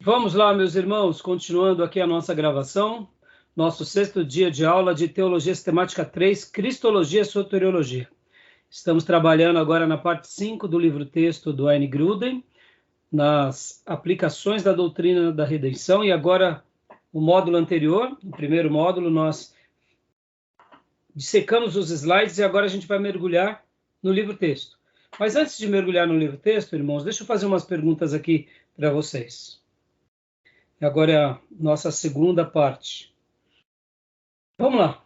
Vamos lá, meus irmãos, continuando aqui a nossa gravação, nosso 6º dia de aula de Teologia Sistemática 3, Cristologia e Soteriologia. Estamos trabalhando agora na parte 5 do livro-texto do Wayne Grudem, nas aplicações da doutrina da redenção, e agora o módulo anterior, o primeiro módulo, nós dissecamos os slides e agora a gente vai mergulhar no livro-texto. Mas antes de mergulhar no livro-texto, irmãos, deixa eu fazer umas perguntas aqui para vocês. Agora é a nossa segunda parte. Vamos lá.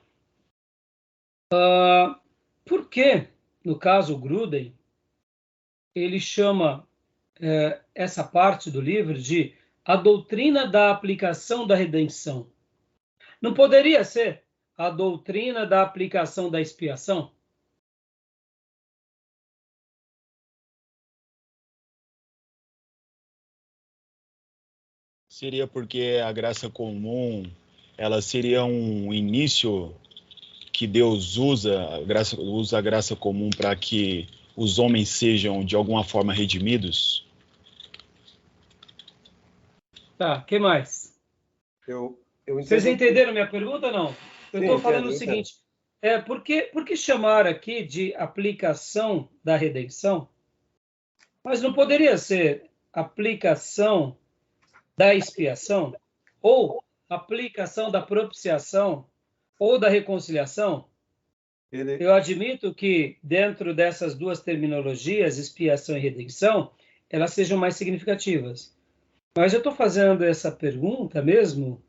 Por que, no caso, Grudem, ele chama essa parte do livro de a doutrina da aplicação da redenção? Não poderia ser a doutrina da aplicação da expiação? Seria porque a graça comum, ela seria um início que Deus usa a graça comum para que os homens sejam, de alguma forma, redimidos? Tá, o que mais? Eu entendo. Vocês entenderam minha pergunta ou não? Eu estou falando o entendo. seguinte, por que chamar aqui de aplicação da redenção? Mas não poderia ser aplicação da expiação, ou aplicação da propiciação, ou da reconciliação? Eu admito que dentro dessas duas terminologias, expiação e redenção, elas sejam mais significativas. Mas eu estou fazendo essa pergunta mesmo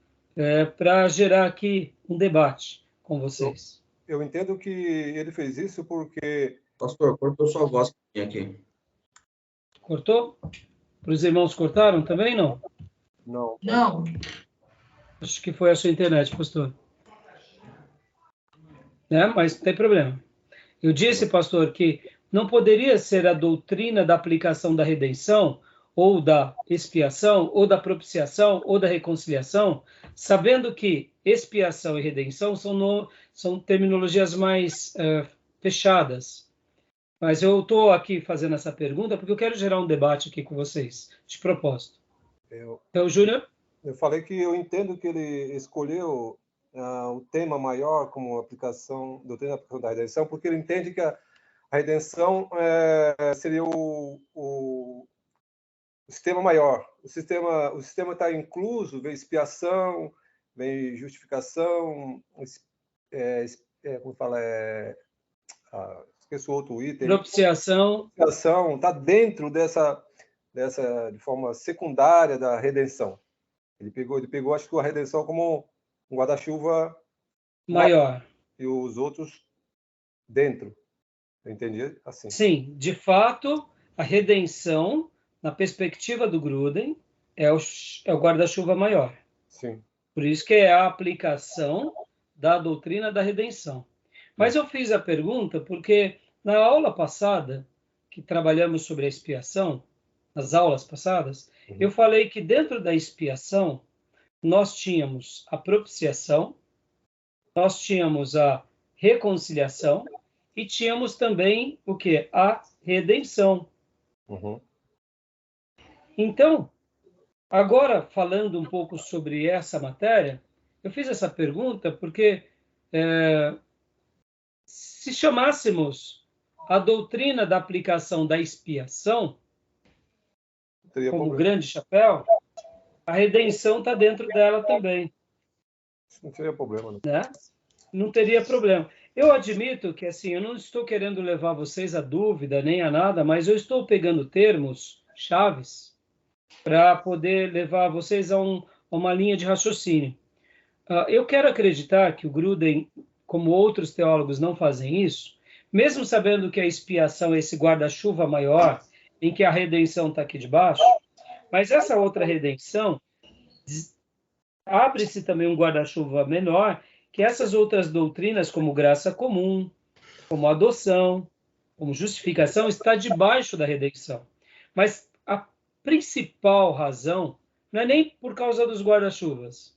para gerar aqui um debate com vocês. Eu entendo que ele fez isso porque... Pastor, cortou sua voz aqui. Cortou? Para os irmãos cortaram também, não? Não. Acho que foi a sua internet, pastor. Mas não tem problema. Eu disse, pastor, que não poderia ser a doutrina da aplicação da redenção, ou da expiação, ou da propiciação, ou da reconciliação, sabendo que expiação e redenção são terminologias mais fechadas. Mas eu estou aqui fazendo essa pergunta porque eu quero gerar um debate aqui com vocês, de propósito. Então, Júnior? Eu falei que eu entendo que ele escolheu o tema maior como doutrina da aplicação da redenção, porque ele entende que a redenção seria o sistema maior. O sistema está incluso, vem expiação, vem justificação, como fala, esqueço outro item. Propiciação. Está dentro dessa de forma secundária da redenção. Ele pegou, acho que a redenção como um guarda-chuva maior. E os outros dentro. Eu entendi assim. Sim, de fato, a redenção, na perspectiva do Grudem, é o guarda-chuva maior. Sim. Por isso que é a aplicação da doutrina da redenção. Mas eu fiz a pergunta porque na aula passada, que trabalhamos sobre a expiação, nas aulas passadas, eu falei que dentro da expiação nós tínhamos a propiciação, nós tínhamos a reconciliação e tínhamos também o quê? A redenção. Então, agora falando um pouco sobre essa matéria, eu fiz essa pergunta porque se chamássemos a doutrina da aplicação da expiação como grande chapéu, a redenção está dentro dela também. Não teria problema, não. Né? Não teria problema. Eu admito que, assim, eu não estou querendo levar vocês a dúvida nem a nada, mas eu estou pegando termos chaves para poder levar vocês a uma linha de raciocínio. Eu quero acreditar que o Grudem, como outros teólogos, não fazem isso, mesmo sabendo que a expiação é esse guarda-chuva maior, em que a redenção está aqui debaixo, mas essa outra redenção abre-se também um guarda-chuva menor, que essas outras doutrinas, como graça comum, como adoção, como justificação, está debaixo da redenção. Mas a principal razão não é nem por causa dos guarda-chuvas,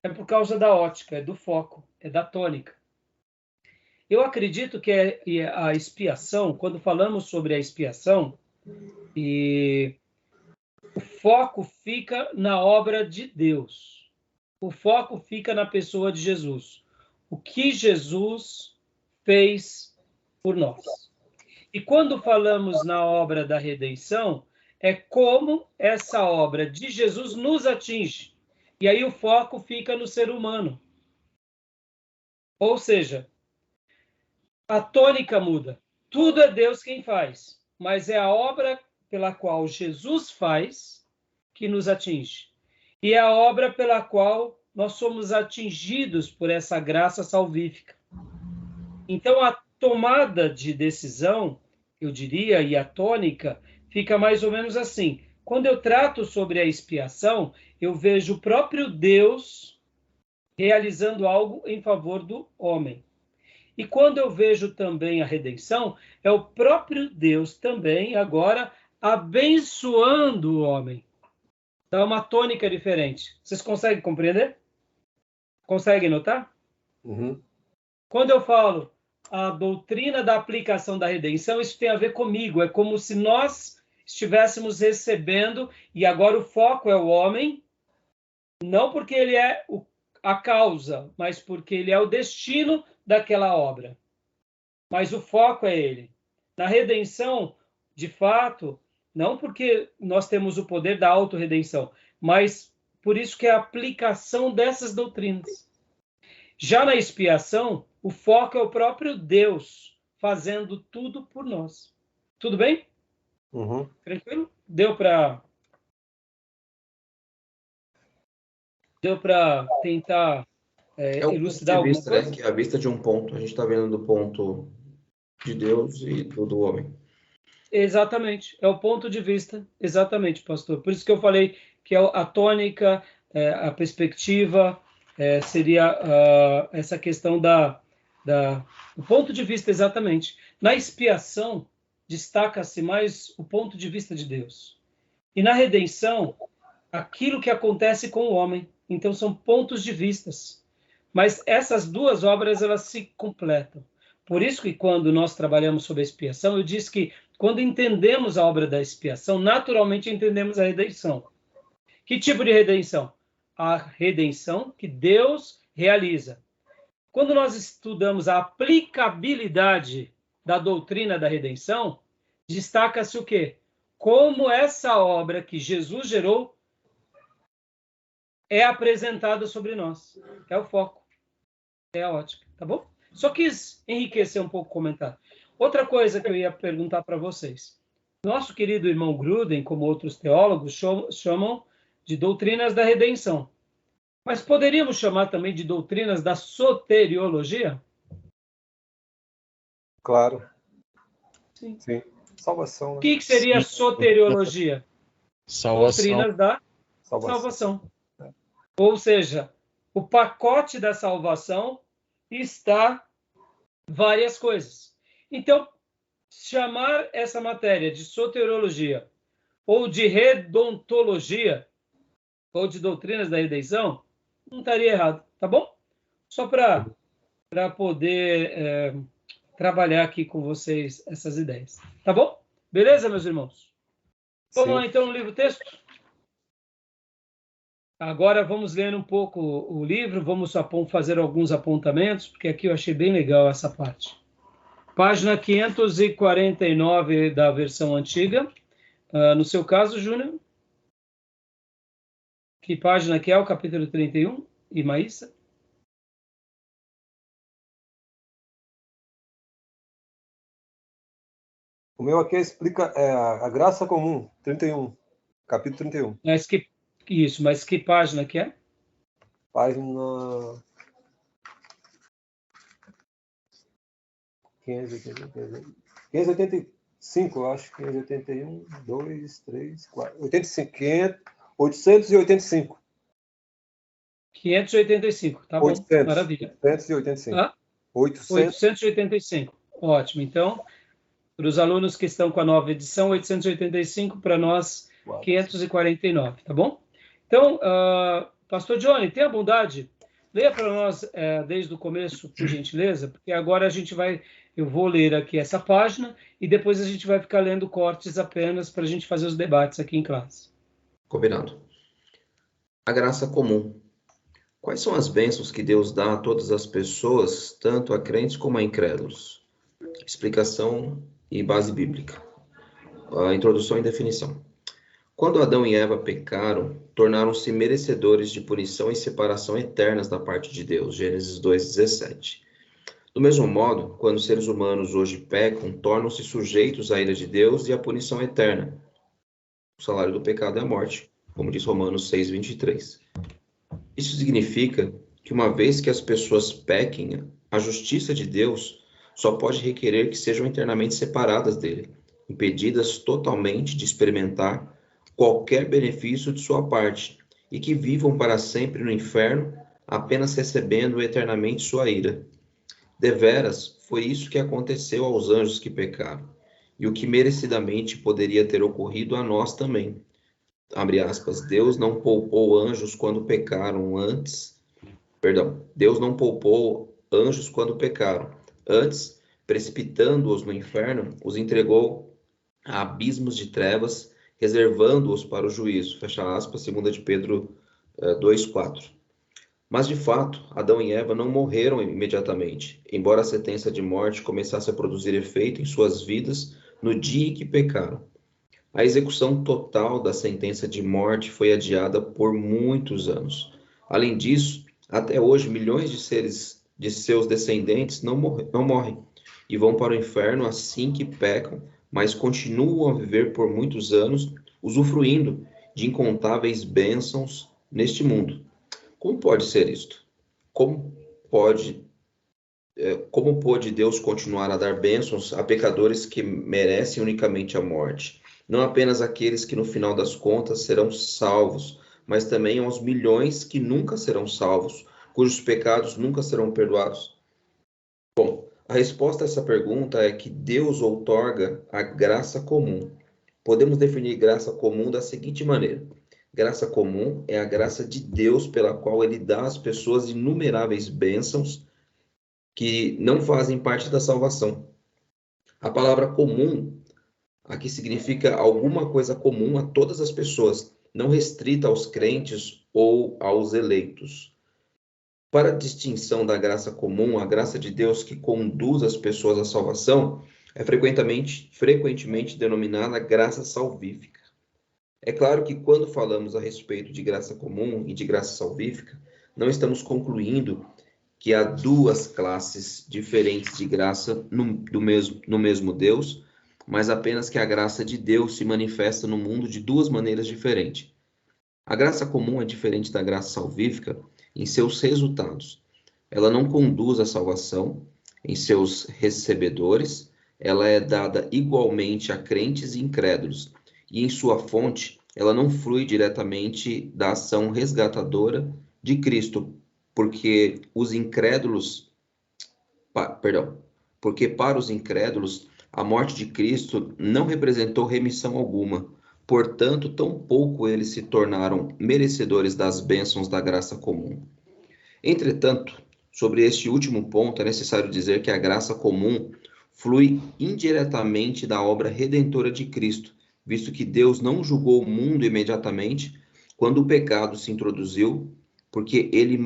é por causa da ótica, é do foco, é da tônica. Eu acredito que a expiação, quando falamos sobre a expiação, e o foco fica na obra de Deus. O foco fica na pessoa de Jesus. O que Jesus fez por nós. E quando falamos na obra da redenção, é como essa obra de Jesus nos atinge. E aí o foco fica no ser humano. Ou seja, a tônica muda. Tudo é Deus quem faz, mas é a obra pela qual Jesus faz que nos atinge. E é a obra pela qual nós somos atingidos por essa graça salvífica. Então, a tomada de decisão, eu diria, e a tônica, fica mais ou menos assim. Quando eu trato sobre a expiação, eu vejo o próprio Deus realizando algo em favor do homem. E quando eu vejo também a redenção, é o próprio Deus também, agora, abençoando o homem. Então, é uma tônica diferente. Vocês conseguem compreender? Conseguem notar? Uhum. Quando eu falo a doutrina da aplicação da redenção, isso tem a ver comigo. É como se nós estivéssemos recebendo, e agora o foco é o homem, não porque ele é a causa, mas porque ele é o destino daquela obra. Mas o foco é ele. Na redenção, de fato, não porque nós temos o poder da autorredenção, mas por isso que é a aplicação dessas doutrinas. Já na expiação, o foco é o próprio Deus fazendo tudo por nós. Tudo bem? Uhum. Tranquilo? Deu para tentar É o ponto elucidar de alguma vista, coisa? né? Que é a vista de um ponto. A gente está vendo do ponto de Deus e do homem. Exatamente, é o ponto de vista, exatamente, pastor. Por isso que eu falei que a tônica, a perspectiva, seria essa questão do ponto de vista, exatamente. Na expiação, destaca-se mais o ponto de vista de Deus. E na redenção, aquilo que acontece com o homem. Então, são pontos de vistas. Mas essas duas obras, elas se completam. Por isso que quando nós trabalhamos sobre a expiação, eu disse que quando entendemos a obra da expiação, naturalmente entendemos a redenção. Que tipo de redenção? A redenção que Deus realiza. Quando nós estudamos a aplicabilidade da doutrina da redenção, destaca-se o quê? Como essa obra que Jesus gerou é apresentada sobre nós. É o foco. É a ótica, tá bom? Só quis enriquecer um pouco o comentário. Outra coisa que eu ia perguntar para vocês. Nosso querido irmão Gruden, como outros teólogos, chamam de doutrinas da redenção. Mas poderíamos chamar também de doutrinas da soteriologia? Claro. Sim. Sim. Salvação. Né? O que seria soteriologia? Salvação. Doutrinas da salvação. Ou seja, o pacote da salvação está várias coisas. Então, chamar essa matéria de soteriologia ou de redontologia ou de doutrinas da redenção não estaria errado, tá bom? Só para poder trabalhar aqui com vocês essas ideias, tá bom? Beleza, meus irmãos? Vamos lá, então, no livro-texto? Agora vamos ler um pouco o livro, vamos fazer alguns apontamentos, porque aqui eu achei bem legal essa parte. Página 549 da versão antiga. No seu caso, Júnior? Que página que é o capítulo 31? E Maísa? O meu aqui explica a graça comum, 31, capítulo 31. Mas que página que é? Página 585, eu acho. 581, 2, 3, 4, 85, 885. 585, tá 800, bom, maravilha. 885. Ah? 885, ótimo. Então, para os alunos que estão com a nova edição, 885, para nós, 549, tá bom? Então, Pastor Johnny, tenha bondade, leia para nós desde o começo, por gentileza, porque agora eu vou ler aqui essa página e depois a gente vai ficar lendo cortes apenas para a gente fazer os debates aqui em classe. Combinado. A graça comum. Quais são as bênçãos que Deus dá a todas as pessoas, tanto a crentes como a incrédulos? Explicação e base bíblica. A introdução e definição. Quando Adão e Eva pecaram, tornaram-se merecedores de punição e separação eternas da parte de Deus. Gênesis 2:17. Do mesmo modo, quando os seres humanos hoje pecam, tornam-se sujeitos à ira de Deus e à punição eterna. O salário do pecado é a morte, como diz Romanos 6:23. Isso significa que uma vez que as pessoas pequem, a justiça de Deus só pode requerer que sejam eternamente separadas dele, impedidas totalmente de experimentar qualquer benefício de sua parte, e que vivam para sempre no inferno, apenas recebendo eternamente sua ira. Deveras, foi isso que aconteceu aos anjos que pecaram, e o que merecidamente poderia ter ocorrido a nós também. Abre aspas, Deus não poupou anjos quando pecaram Deus não poupou anjos quando pecaram. Antes, precipitando-os no inferno, os entregou a abismos de trevas, reservando-os para o juízo. Fecha aspas, 2 de Pedro 2:4. Mas, de fato, Adão e Eva não morreram imediatamente, embora a sentença de morte começasse a produzir efeito em suas vidas no dia em que pecaram. A execução total da sentença de morte foi adiada por muitos anos. Além disso, até hoje, milhões de seus descendentes não morrem e vão para o inferno assim que pecam, mas continuam a viver por muitos anos, usufruindo de incontáveis bênçãos neste mundo. Como pode ser isto? Como pode Deus continuar a dar bênçãos a pecadores que merecem unicamente a morte? Não apenas aqueles que no final das contas serão salvos, mas também aos milhões que nunca serão salvos, cujos pecados nunca serão perdoados? Bom, a resposta a essa pergunta é que Deus outorga a graça comum. Podemos definir graça comum da seguinte maneira: graça comum é a graça de Deus pela qual ele dá às pessoas inumeráveis bênçãos que não fazem parte da salvação. A palavra comum aqui significa alguma coisa comum a todas as pessoas, não restrita aos crentes ou aos eleitos. Para a distinção da graça comum, a graça de Deus que conduz as pessoas à salvação é frequentemente denominada graça salvífica. É claro que quando falamos a respeito de graça comum e de graça salvífica, não estamos concluindo que há duas classes diferentes de graça no mesmo Deus, mas apenas que a graça de Deus se manifesta no mundo de duas maneiras diferentes. A graça comum é diferente da graça salvífica em seus resultados. Ela não conduz à salvação em seus recebedores, ela é dada igualmente a crentes e incrédulos, e em sua fonte, ela não flui diretamente da ação resgatadora de Cristo, porque para os incrédulos, a morte de Cristo não representou remissão alguma. Portanto, tampouco eles se tornaram merecedores das bênçãos da graça comum. Entretanto, sobre este último ponto, é necessário dizer que a graça comum flui indiretamente da obra redentora de Cristo, visto que Deus não julgou o mundo imediatamente quando o pecado se introduziu, porque ele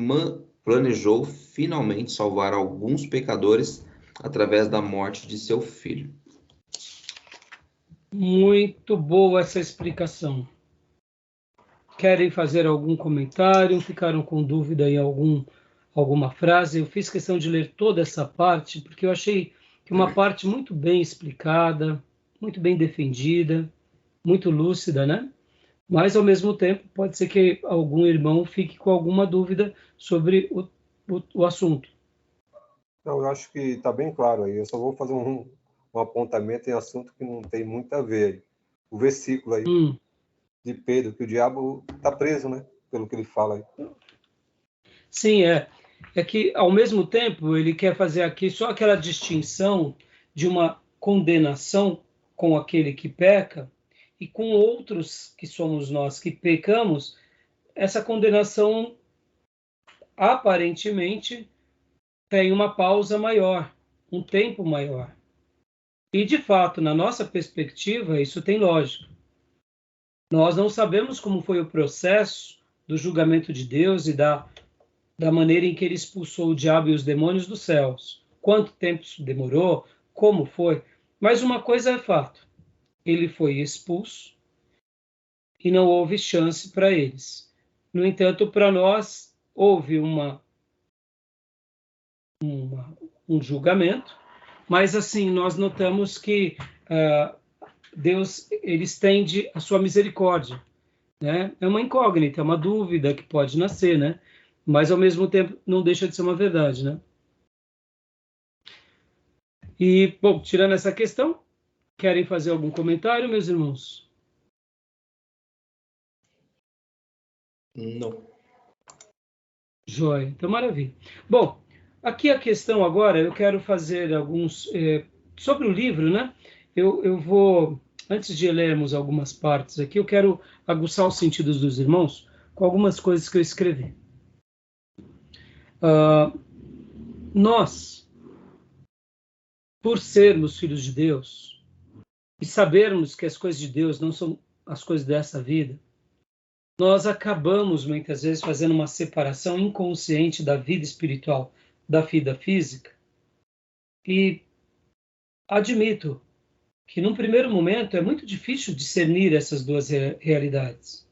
planejou finalmente salvar alguns pecadores através da morte de seu filho. Muito boa essa explicação. Querem fazer algum comentário? Ficaram com dúvida em alguma frase? Eu fiz questão de ler toda essa parte, porque eu achei que uma parte muito bem explicada, muito bem defendida, muito lúcida, né? Mas, ao mesmo tempo, pode ser que algum irmão fique com alguma dúvida sobre o assunto. Não, eu acho que está bem claro aí. Eu só vou fazer um apontamento em assunto que não tem muito a ver. O versículo aí de Pedro, que o diabo está preso, né? Pelo que ele fala aí. Sim, é que, ao mesmo tempo, ele quer fazer aqui só aquela distinção de uma condenação com aquele que peca e com outros que somos nós que pecamos, essa condenação aparentemente tem uma pausa maior, um tempo maior. E, de fato, na nossa perspectiva, isso tem lógica. Nós não sabemos como foi o processo do julgamento de Deus e da maneira em que ele expulsou o diabo e os demônios dos céus. Quanto tempo isso demorou, como foi. Mas uma coisa é fato, ele foi expulso e não houve chance para eles. No entanto, para nós, houve um julgamento, mas assim, nós notamos que Deus ele estende a sua misericórdia, né? É uma incógnita, é uma dúvida que pode nascer, né? Mas ao mesmo tempo não deixa de ser uma verdade, né? E, bom, tirando essa questão, querem fazer algum comentário, meus irmãos? Não. Joia, então maravilha. Bom, aqui a questão agora, eu quero fazer alguns... sobre o livro, né? Eu vou, antes de lermos algumas partes aqui, eu quero aguçar os sentidos dos irmãos com algumas coisas que eu escrevi. Nós, por sermos filhos de Deus e sabermos que as coisas de Deus não são as coisas dessa vida, nós acabamos muitas vezes fazendo uma separação inconsciente da vida espiritual da vida física. E admito que num primeiro momento é muito difícil discernir essas duas realidades.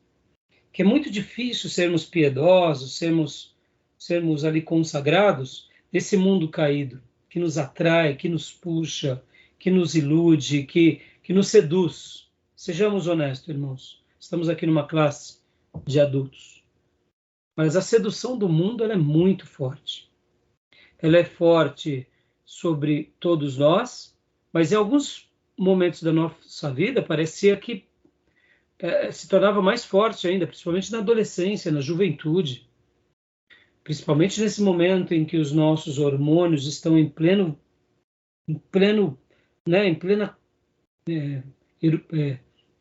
Que é muito difícil sermos piedosos, sermos ali consagrados desse mundo caído, que nos atrai, que nos puxa, que nos ilude, que nos seduz. Sejamos honestos, irmãos. Estamos aqui numa classe de adultos. Mas a sedução do mundo ela é muito forte. Ela é forte sobre todos nós, mas em alguns momentos da nossa vida parecia que se tornava mais forte ainda, principalmente na adolescência, na juventude. Principalmente nesse momento em que os nossos hormônios estão em plena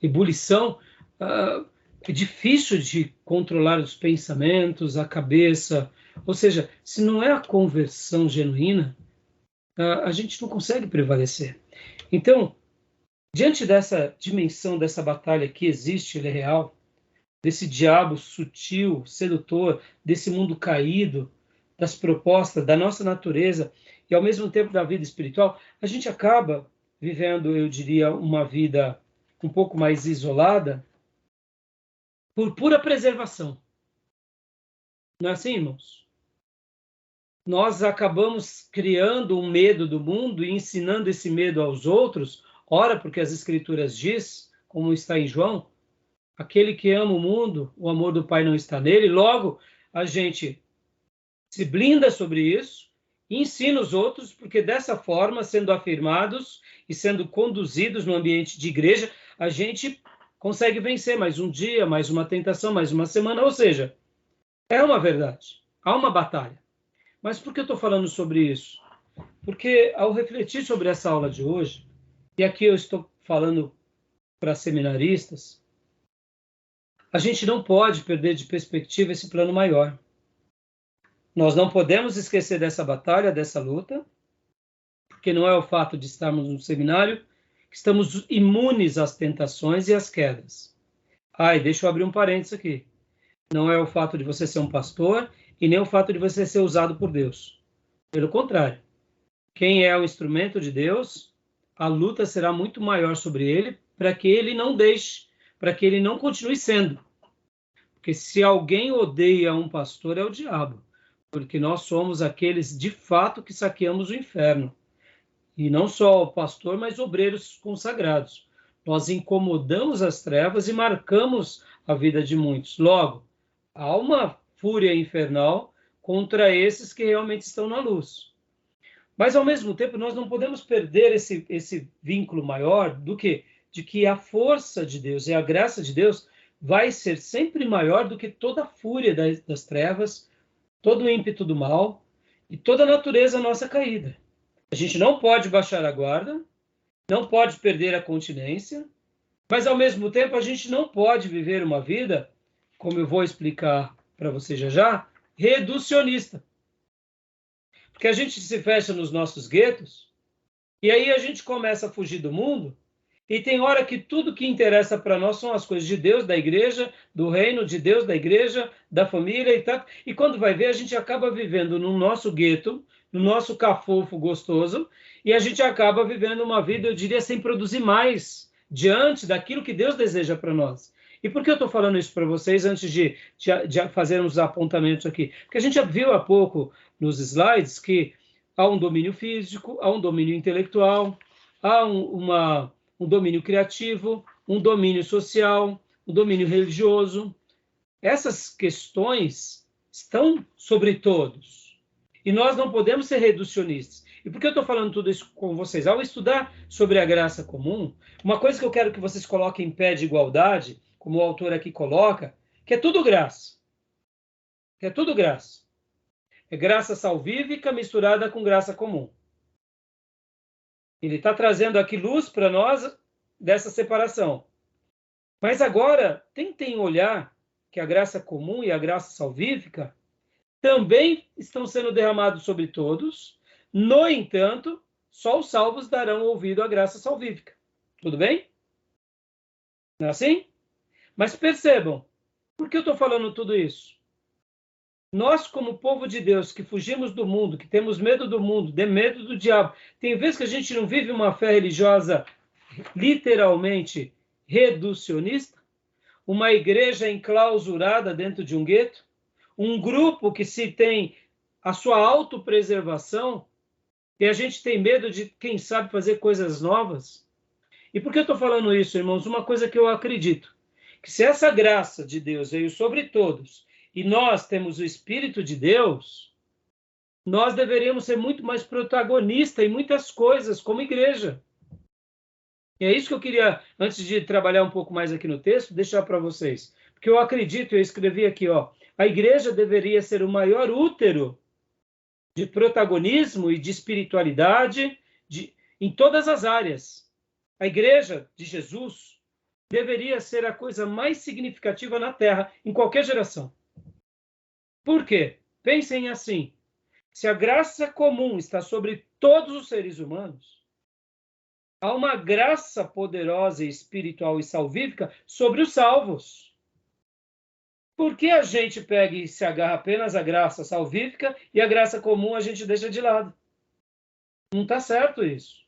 ebulição, é difícil de controlar os pensamentos, a cabeça. Ou seja, se não é a conversão genuína, a gente não consegue prevalecer. Então, diante dessa dimensão, dessa batalha que existe, ele é real, desse diabo sutil, sedutor, desse mundo caído, das propostas, da nossa natureza, e ao mesmo tempo da vida espiritual, a gente acaba vivendo, eu diria, uma vida um pouco mais isolada, por pura preservação. Não é assim, irmãos? Nós acabamos criando um medo do mundo e ensinando esse medo aos outros, ora porque as Escrituras diz, como está em João, aquele que ama o mundo, o amor do Pai não está nele, logo a gente se blinda sobre isso e ensina os outros, porque dessa forma, sendo afirmados e sendo conduzidos no ambiente de igreja, a gente consegue vencer mais um dia, mais uma tentação, mais uma semana, ou seja, é uma verdade, há uma batalha. Mas por que eu estou falando sobre isso? Porque ao refletir sobre essa aula de hoje, e aqui eu estou falando para seminaristas, a gente não pode perder de perspectiva esse plano maior. Nós não podemos esquecer dessa batalha, dessa luta, porque não é o fato de estarmos no seminário que estamos imunes às tentações e às quedas. E deixa eu abrir um parênteses aqui. Não é o fato de você ser um pastor e nem o fato de você ser usado por Deus. Pelo contrário, quem é o instrumento de Deus, a luta será muito maior sobre ele para que ele não deixe, para que ele não continue sendo. Porque se alguém odeia um pastor, é o diabo. Porque nós somos aqueles, de fato, que saqueamos o inferno. E não só o pastor, mas obreiros consagrados. Nós incomodamos as trevas e marcamos a vida de muitos. Logo, há uma fúria infernal contra esses que realmente estão na luz. Mas, ao mesmo tempo, nós não podemos perder esse vínculo maior de que a força de Deus e a graça de Deus vai ser sempre maior do que toda a fúria das trevas, todo o ímpeto do mal e toda a natureza nossa caída. A gente não pode baixar a guarda, não pode perder a continência, mas, ao mesmo tempo, a gente não pode viver uma vida, como eu vou explicar para você já, reducionista. Porque a gente se fecha nos nossos guetos e aí a gente começa a fugir do mundo E tem hora que tudo que interessa para nós são as coisas de Deus, da igreja, do reino de Deus, da igreja, da família e tal. E quando vai ver, a gente acaba vivendo no nosso gueto, no nosso cafofo gostoso, e a gente acaba vivendo uma vida, eu diria, sem produzir mais diante daquilo que Deus deseja para nós. E por que eu estou falando isso para vocês antes de fazermos os apontamentos aqui? Porque a gente já viu há pouco nos slides que há um domínio físico, há um domínio intelectual, há um domínio criativo, um domínio social, um domínio religioso. Essas questões estão sobre todos. E nós não podemos ser reducionistas. E por que eu estou falando tudo isso com vocês? Ao estudar sobre a graça comum, uma coisa que eu quero que vocês coloquem em pé de igualdade, como o autor aqui coloca, que é tudo graça. Que é tudo graça. É graça salvífica misturada com graça comum. Ele está trazendo aqui luz para nós dessa separação. Mas agora, tentem olhar que a graça comum e a graça salvífica também estão sendo derramados sobre todos. No entanto, só os salvos darão ouvido à graça salvífica. Tudo bem? Não é assim? Mas percebam, por que eu estou falando tudo isso? Nós, como povo de Deus, que fugimos do mundo, que temos medo do mundo, de medo do diabo, tem vezes que a gente não vive uma fé religiosa literalmente reducionista, uma igreja enclausurada dentro de um gueto, um grupo que se tem a sua autopreservação e a gente tem medo de, quem sabe, fazer coisas novas. E por que eu estou falando isso, irmãos? Uma coisa que eu acredito, que se essa graça de Deus veio sobre todos e nós temos o Espírito de Deus, nós deveríamos ser muito mais protagonistas em muitas coisas como igreja. E é isso que eu queria, antes de trabalhar um pouco mais aqui no texto, deixar para vocês. Porque eu acredito, eu escrevi aqui, a igreja deveria ser o maior útero de protagonismo e de espiritualidade em todas as áreas. A igreja de Jesus deveria ser a coisa mais significativa na Terra, em qualquer geração. Por quê? Pensem assim, se a graça comum está sobre todos os seres humanos, há uma graça poderosa, espiritual e salvífica sobre os salvos. Por que a gente pega e se agarra apenas à graça salvífica e a graça comum a gente deixa de lado? Não está certo isso.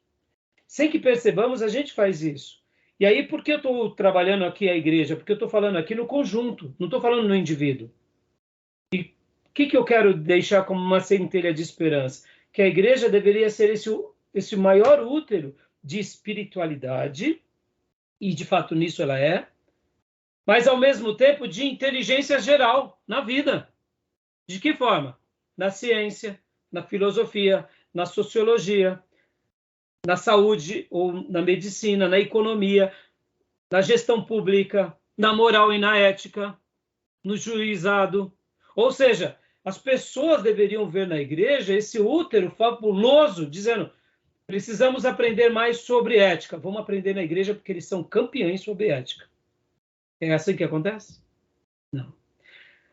Sem que percebamos, a gente faz isso. E aí, por que eu estou trabalhando aqui a igreja? Porque eu estou falando aqui no conjunto, não estou falando no indivíduo. E o que eu quero deixar como uma centelha de esperança? Que a igreja deveria ser esse maior útero de espiritualidade, e de fato nisso ela é, mas ao mesmo tempo de inteligência geral na vida. De que forma? Na ciência, na filosofia, na sociologia, na saúde ou na medicina, na economia, na gestão pública, na moral e na ética, no juizado. Ou seja, as pessoas deveriam ver na igreja esse útero fabuloso, dizendo: precisamos aprender mais sobre ética. Vamos aprender na igreja porque eles são campeões sobre ética. É assim que acontece? Não.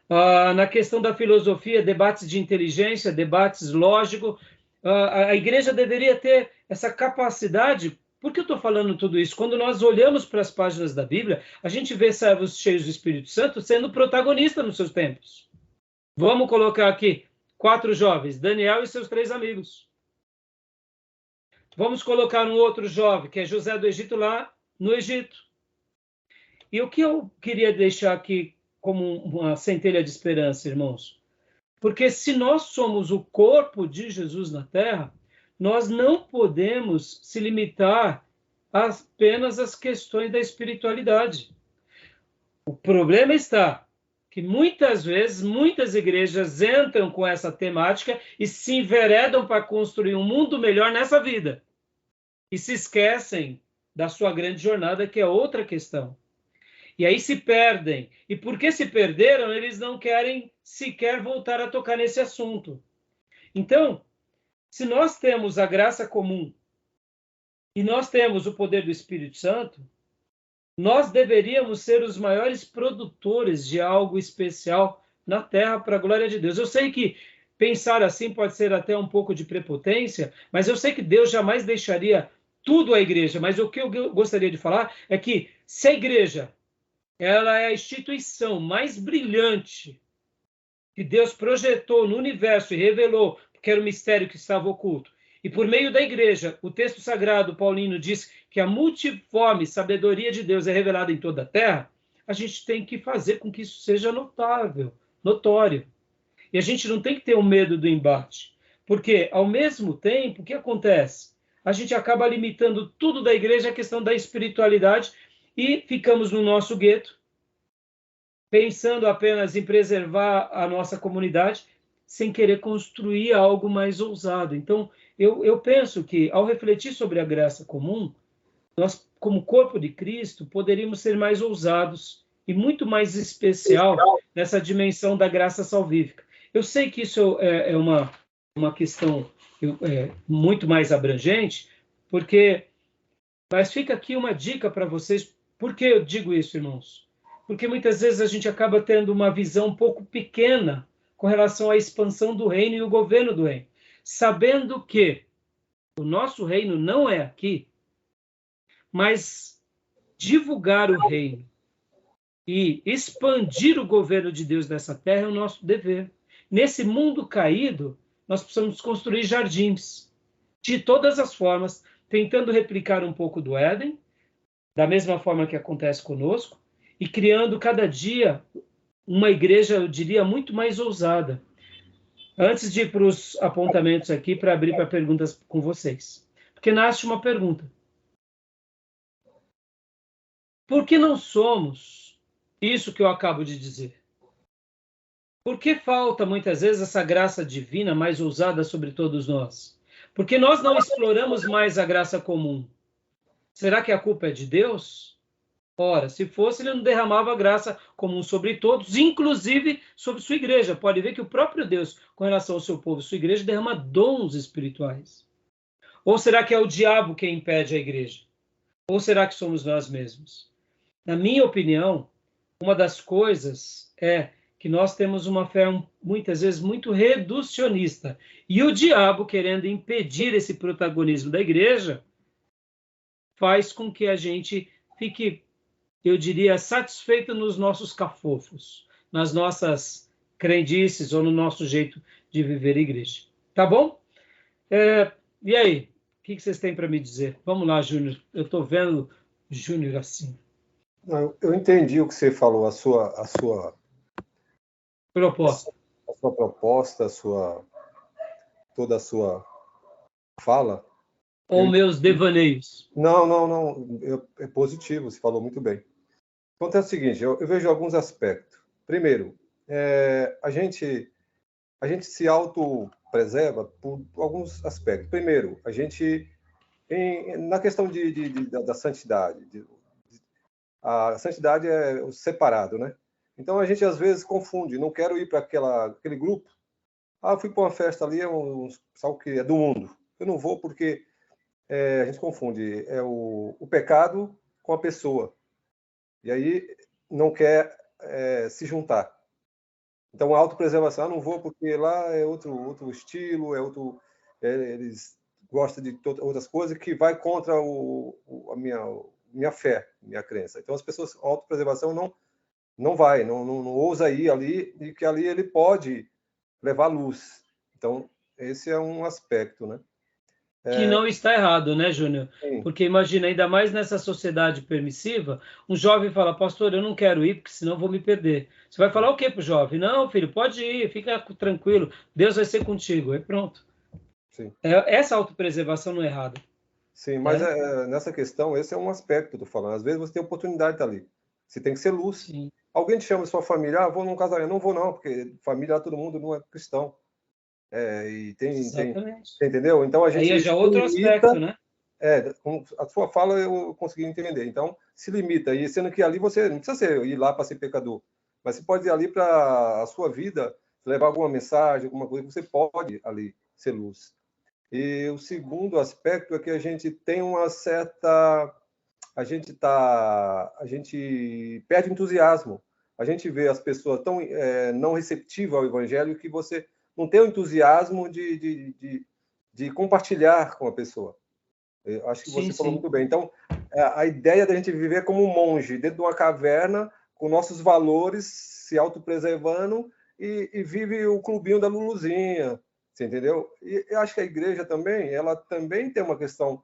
Na questão da filosofia, debates de inteligência, debates lógicos, a igreja deveria ter essa capacidade. Por que eu estou falando tudo isso? Quando nós olhamos para as páginas da Bíblia, a gente vê servos cheios do Espírito Santo sendo protagonistas nos seus tempos. Vamos colocar aqui 4 jovens, Daniel e seus 3 amigos. Vamos colocar um outro jovem, que é José do Egito, lá no Egito. E o que eu queria deixar aqui como uma centelha de esperança, irmãos? Porque se nós somos o corpo de Jesus na Terra, nós não podemos se limitar apenas às questões da espiritualidade. O problema está que muitas vezes, muitas igrejas entram com essa temática e se enveredam para construir um mundo melhor nessa vida. E se esquecem da sua grande jornada, que é outra questão. E aí se perdem. E porque se perderam, eles não querem sequer voltar a tocar nesse assunto. Então, se nós temos a graça comum e nós temos o poder do Espírito Santo, nós deveríamos ser os maiores produtores de algo especial na Terra para a glória de Deus. Eu sei que pensar assim pode ser até um pouco de prepotência, mas eu sei que Deus jamais deixaria tudo a igreja, mas o que eu gostaria de falar é que se a igreja ela é a instituição mais brilhante que Deus projetou no universo e revelou, porque era um mistério que estava oculto, e por meio da igreja, o texto sagrado paulino diz que a multiforme sabedoria de Deus é revelada em toda a terra, a gente tem que fazer com que isso seja notável, notório. E a gente não tem que ter o medo do embate, porque, ao mesmo tempo, o que acontece? A gente acaba limitando tudo da igreja à questão da espiritualidade e ficamos no nosso gueto, pensando apenas em preservar a nossa comunidade, sem querer construir algo mais ousado. Então, eu penso que, ao refletir sobre a graça comum, nós, como corpo de Cristo, poderíamos ser mais ousados e muito mais especial nessa dimensão da graça salvífica. Eu sei que isso é uma questão muito mais abrangente, mas fica aqui uma dica para vocês. Por que eu digo isso, irmãos? Porque muitas vezes a gente acaba tendo uma visão um pouco pequena com relação à expansão do reino e o governo do reino, sabendo que o nosso reino não é aqui, mas divulgar o reino e expandir o governo de Deus nessa terra é o nosso dever. Nesse mundo caído, nós precisamos construir jardins, de todas as formas, tentando replicar um pouco do Éden, da mesma forma que acontece conosco, e criando cada dia uma igreja, eu diria, muito mais ousada. Antes de ir para os apontamentos aqui, para abrir para perguntas com vocês. Porque nasce uma pergunta. Por que não somos isso que eu acabo de dizer? Por que falta, muitas vezes, essa graça divina mais ousada sobre todos nós? Porque nós não exploramos mais a graça comum. Será que a culpa é de Deus? Ora, se fosse, ele não derramava a graça comum sobre todos, inclusive sobre sua igreja. Pode ver que o próprio Deus, com relação ao seu povo e sua igreja, derrama dons espirituais. Ou será que é o diabo quem impede a igreja? Ou será que somos nós mesmos? Na minha opinião, uma das coisas é que nós temos uma fé muitas vezes muito reducionista. E o diabo, querendo impedir esse protagonismo da igreja, faz com que a gente fique, eu diria, satisfeito nos nossos cafofos, nas nossas crendices ou no nosso jeito de viver a igreja. Tá bom? E aí? O que vocês têm para me dizer? Vamos lá, Júnior. Eu estou vendo Júnior assim. Eu entendi o que você falou, Proposta. A sua proposta, toda a sua fala. Ou meus devaneios. Não. É positivo, você falou muito bem. Acontece o seguinte, eu vejo alguns aspectos. Primeiro, a gente se autopreserva por alguns aspectos. Primeiro, a gente, na questão da santidade, a santidade é o separado, né? Então, a gente, às vezes, confunde. Não quero ir para aquele grupo. Eu fui para uma festa ali, sabe o que é do mundo. Eu não vou porque a gente confunde o pecado com a pessoa. E aí não quer se juntar. Então, a autopreservação, não vou porque lá é outro estilo, eles gostam de outras coisas que vai contra a minha fé, minha crença. Então, as pessoas, a autopreservação não vai, não ousa ir ali, e que ali ele pode levar luz. Então, esse é um aspecto, né? Que não está errado, né, Júnior? Porque imagina, ainda mais nessa sociedade permissiva, um jovem fala, pastor, eu não quero ir, porque senão vou me perder. Você vai falar o quê para o jovem? Não, filho, pode ir, fica tranquilo, Deus vai ser contigo. Aí pronto. Sim. Essa autopreservação não é errada. Sim, mas nessa questão, esse é um aspecto que eu estou falando. Às vezes você tem oportunidade de estar ali. Você tem que ser luz. Sim. Alguém te chama de sua família, vou num casamento. Não vou não, porque família, todo mundo não é cristão. E entendeu? Então a gente aí já é outro aspecto, né? Com a sua fala eu consegui entender. Então se limita, e sendo que ali você não precisa ir lá para ser pecador, mas você pode ir ali para a sua vida levar alguma mensagem, alguma coisa, você pode ali ser luz. E o segundo aspecto é que a gente tem uma certa, a gente perde entusiasmo. A gente vê as pessoas tão não receptivas ao evangelho que você não tem o entusiasmo de compartilhar com a pessoa. Eu acho que Sim, você falou sim. muito bem. Então, a ideia da gente viver como um monge, dentro de uma caverna, com nossos valores, se autopreservando, e vive o clubinho da Luluzinha, você entendeu? E eu acho que a igreja também, ela também tem uma questão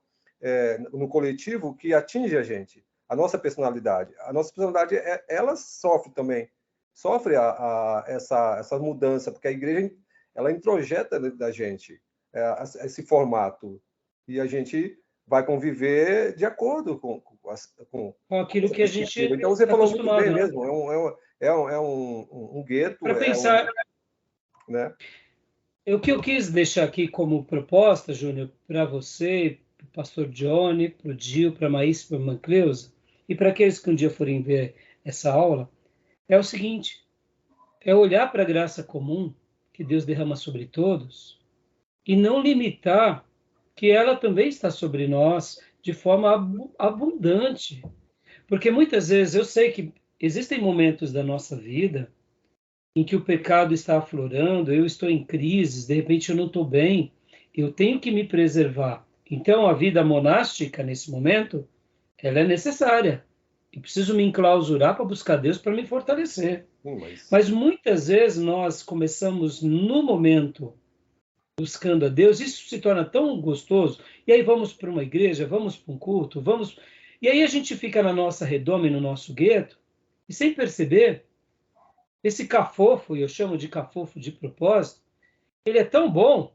no coletivo que atinge a gente, a nossa personalidade. A nossa personalidade, ela sofre também, sofre essa mudança, porque a igreja, ela introjeta da gente esse formato, e a gente vai conviver de acordo com Com aquilo essa que a gente perspectiva. Então, você está falou muito bem acostumado, né? mesmo, um gueto, Para pensar, né? o que eu quis deixar aqui como proposta, Júnior, para você, para o pastor Johnny, para o Dio, para a Maísa, para a irmã Cleusa, e para aqueles que um dia forem ver essa aula, é o seguinte: é olhar para a graça comum que Deus derrama sobre todos e não limitar que ela também está sobre nós de forma abundante. Porque muitas vezes eu sei que existem momentos da nossa vida em que o pecado está aflorando, eu estou em crise, de repente eu não estou bem, eu tenho que me preservar. Então a vida monástica, nesse momento, ela é necessária. Eu preciso me enclausurar para buscar Deus para me fortalecer. Mas muitas vezes nós começamos no momento buscando a Deus, isso se torna tão gostoso, e aí vamos para uma igreja, vamos para um culto, vamos... E aí a gente fica na nossa redoma e no nosso gueto, e sem perceber, esse cafofo, e eu chamo de cafofo de propósito, ele é tão bom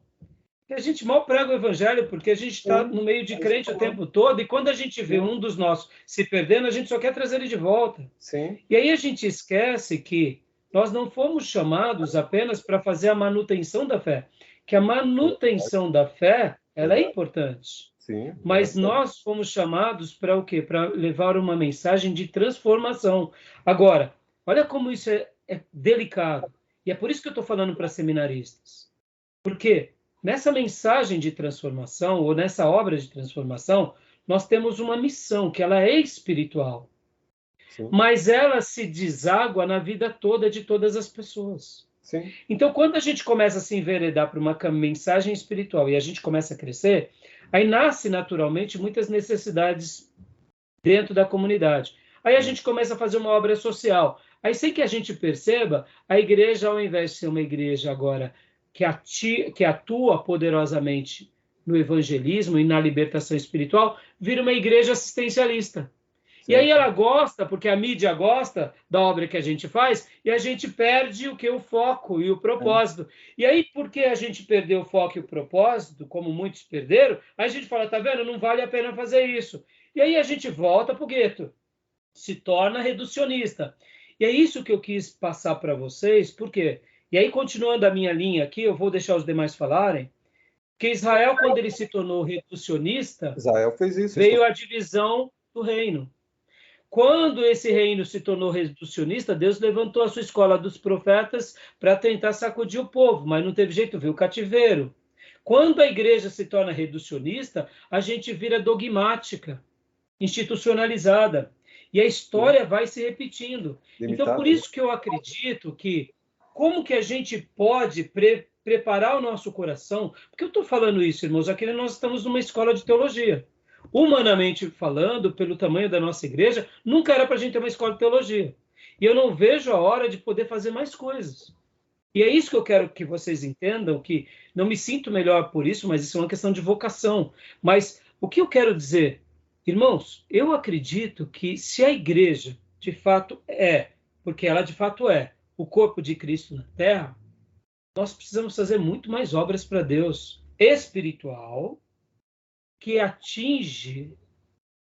que a gente mal prega o evangelho, porque a gente está no meio de crente o tempo todo, e quando a gente vê um dos nossos se perdendo, a gente só quer trazer ele de volta. Sim. E aí a gente esquece que nós não fomos chamados apenas para fazer a manutenção da fé, que a manutenção da fé, ela é importante. Sim, mas nós fomos chamados para o quê? Para levar uma mensagem de transformação. Agora, olha como isso é delicado. E é por isso que eu estou falando para seminaristas. Porque nessa mensagem de transformação, ou nessa obra de transformação, nós temos uma missão, que ela é espiritual. Sim. Mas ela se deságua na vida toda de todas as pessoas. Sim. Então, quando a gente começa a se enveredar para uma mensagem espiritual e a gente começa a crescer, aí nasce naturalmente muitas necessidades dentro da comunidade. Aí a gente começa a fazer uma obra social. Aí, sem que a gente perceba, a igreja, ao invés de ser uma igreja agora que atua poderosamente no evangelismo e na libertação espiritual, vira uma igreja assistencialista. Sim. E aí ela gosta, porque a mídia gosta da obra que a gente faz, e a gente perde o foco e o propósito. E aí, porque a gente perdeu o foco e o propósito, como muitos perderam, a gente fala, tá vendo, não vale a pena fazer isso. E aí a gente volta para o gueto, se torna reducionista. E é isso que eu quis passar para vocês, por quê? E aí, continuando a minha linha aqui, eu vou deixar os demais falarem, que Israel, quando ele se tornou reducionista, Israel fez isso, veio a divisão do reino. Quando esse reino se tornou reducionista, Deus levantou a sua escola dos profetas para tentar sacudir o povo, mas não teve jeito, veio o cativeiro. Quando a igreja se torna reducionista, a gente vira dogmática, institucionalizada, e a história vai se repetindo. Limitado. Então, por isso que eu acredito que, como que a gente pode preparar o nosso coração? Porque eu estou falando isso, irmãos, aqui nós estamos numa escola de teologia. Humanamente falando, pelo tamanho da nossa igreja, nunca era para a gente ter uma escola de teologia. E eu não vejo a hora de poder fazer mais coisas. E é isso que eu quero que vocês entendam, que não me sinto melhor por isso, mas isso é uma questão de vocação. Mas o que eu quero dizer, irmãos, eu acredito que se a igreja, de fato porque ela de fato é o corpo de Cristo na Terra, nós precisamos fazer muito mais obras para Deus, espiritual, que atinge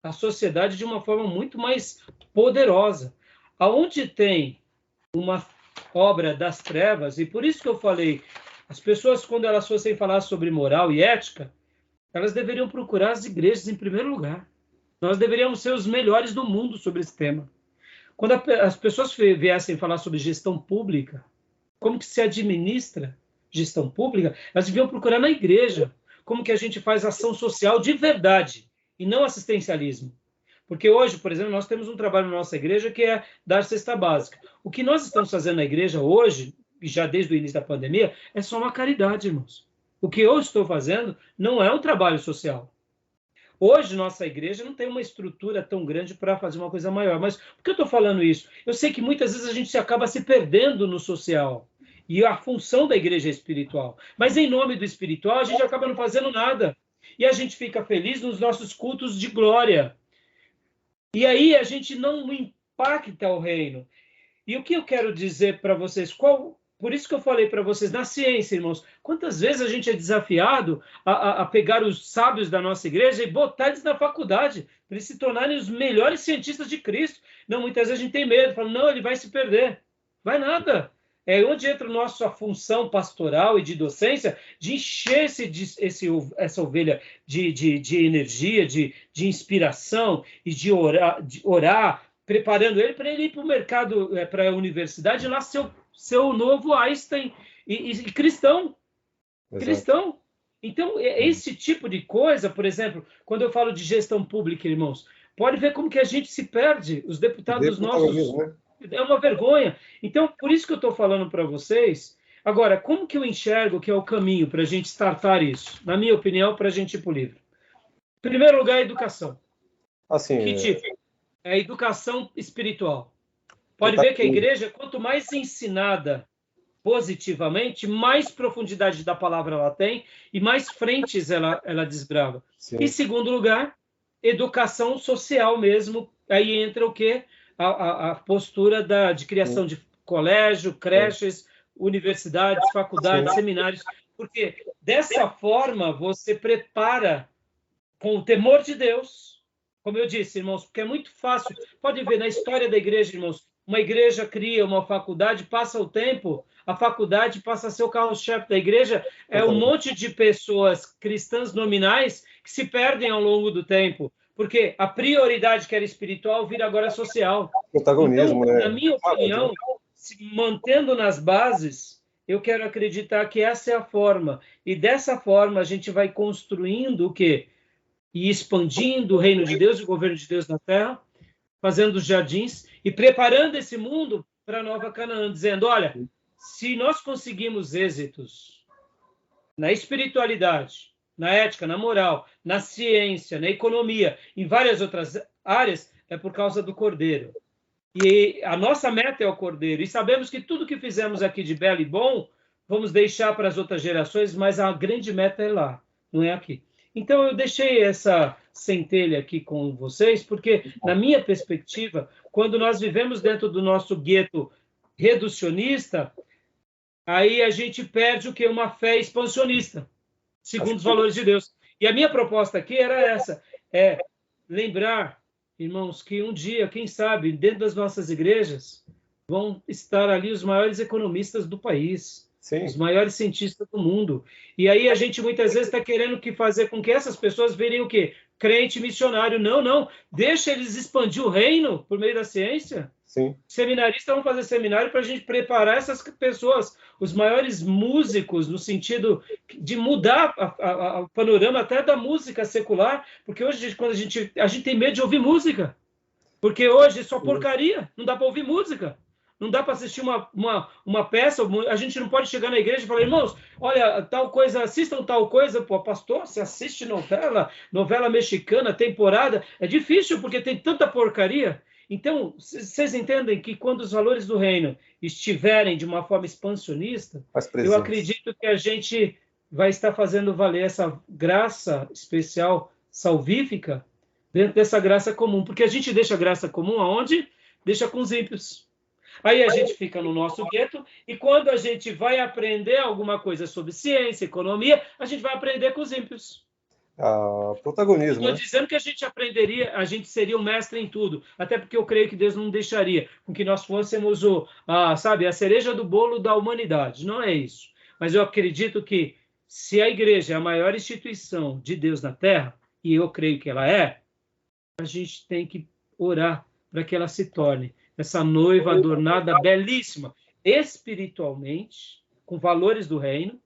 a sociedade de uma forma muito mais poderosa. Aonde tem uma obra das trevas, e por isso que eu falei, as pessoas, quando elas fossem falar sobre moral e ética, elas deveriam procurar as igrejas em primeiro lugar. Nós deveríamos ser os melhores do mundo sobre esse tema. Quando as pessoas viessem falar sobre gestão pública, como que se administra gestão pública, elas deviam procurar na igreja como que a gente faz ação social de verdade e não assistencialismo. Porque hoje, por exemplo, nós temos um trabalho na nossa igreja que é dar cesta básica. O que nós estamos fazendo na igreja hoje, já desde o início da pandemia, é só uma caridade, irmãos. O que eu estou fazendo não é um trabalho social. Hoje, nossa igreja não tem uma estrutura tão grande para fazer uma coisa maior. Mas por que eu estou falando isso? Eu sei que muitas vezes a gente acaba se perdendo no social. E a função da igreja é espiritual. Mas em nome do espiritual, a gente acaba não fazendo nada. E a gente fica feliz nos nossos cultos de glória. E aí a gente não impacta o reino. E o que eu quero dizer para vocês? Por isso que eu falei para vocês, na ciência, irmãos, quantas vezes a gente é desafiado a pegar os sábios da nossa igreja e botar eles na faculdade, para eles se tornarem os melhores cientistas de Cristo. Não, muitas vezes a gente tem medo, fala, não, ele vai se perder. Vai nada. É onde entra a nossa função pastoral e de docência, de encher essa ovelha de energia, de inspiração e de orar, preparando ele para ele ir para o mercado, para a universidade, e lá seu novo Einstein e cristão. Exato. Cristão. Então, esse tipo de coisa, por exemplo, quando eu falo de gestão pública, irmãos, pode ver como que a gente se perde. Os deputados nossos... Né? É uma vergonha. Então, por isso que eu estou falando para vocês. Agora, como que eu enxergo que é o caminho para a gente startar isso? Na minha opinião, para a gente ir para o livro. Em primeiro lugar, a educação. Assim, que tipo? É a educação espiritual. Pode ver que a igreja, quanto mais ensinada positivamente, mais profundidade da palavra ela tem e mais frentes ela desbrava. Sim. Em segundo lugar, educação social mesmo. Aí entra o quê? A postura de criação de colégio, creches, universidades, faculdades, seminários. Porque dessa forma você prepara com o temor de Deus. Como eu disse, irmãos, porque é muito fácil. Pode ver na história da igreja, irmãos, uma igreja cria uma faculdade, passa o tempo, a faculdade passa a ser o carro-chefe da igreja. É um monte de pessoas cristãs nominais que se perdem ao longo do tempo, porque a prioridade que era espiritual vira agora social. Protagonismo, então, né? Na minha opinião, se mantendo nas bases, eu quero acreditar que essa é a forma. E dessa forma a gente vai construindo o quê? E expandindo o reino de Deus, o governo de Deus na terra, fazendo os jardins e preparando esse mundo para a nova Canaã, dizendo, olha, se nós conseguimos êxitos na espiritualidade, na ética, na moral, na ciência, na economia, em várias outras áreas, é por causa do Cordeiro. E a nossa meta é o Cordeiro. E sabemos que tudo que fizemos aqui de belo e bom, vamos deixar para as outras gerações, mas a grande meta é lá, não é aqui. Então, eu deixei essa centelha aqui com vocês, porque, na minha perspectiva, quando nós vivemos dentro do nosso gueto reducionista, aí a gente perde o que? Uma fé expansionista, segundo os valores de Deus. E a minha proposta aqui era essa, lembrar, irmãos, que um dia, quem sabe, dentro das nossas igrejas, vão estar ali os maiores economistas do país, Sim. Os maiores cientistas do mundo. E aí a gente muitas vezes está querendo fazer com que essas pessoas virem o quê? Crente missionário. Não. Deixa eles expandir o reino por meio da ciência. Sim. Seminaristas vão fazer seminário para a gente preparar essas pessoas, os maiores músicos, no sentido de mudar o panorama até da música secular, porque hoje, quando a gente tem medo de ouvir música, porque hoje é só porcaria, não dá para ouvir música. Não dá para assistir uma peça, a gente não pode chegar na igreja e falar, irmãos, olha, tal coisa, assistam tal coisa. Pô, pastor, você assiste novela mexicana, temporada, é difícil porque tem tanta porcaria. Então, vocês entendem que quando os valores do reino estiverem de uma forma expansionista, eu acredito que a gente vai estar fazendo valer essa graça especial salvífica dentro dessa graça comum. Porque a gente deixa a graça comum aonde? Deixa com os ímpios. Aí a gente fica no nosso gueto e quando a gente vai aprender alguma coisa sobre ciência, economia, a gente vai aprender com os ímpios. Protagonismo. Estou dizendo que a gente seria um mestre em tudo, até porque eu creio que Deus não deixaria com que nós fôssemos a cereja do bolo da humanidade. Não é isso. Mas eu acredito que se a igreja é a maior instituição de Deus na Terra, e eu creio que ela é, a gente tem que orar para que ela se torne essa noiva adornada, belíssima, espiritualmente, com valores do reino,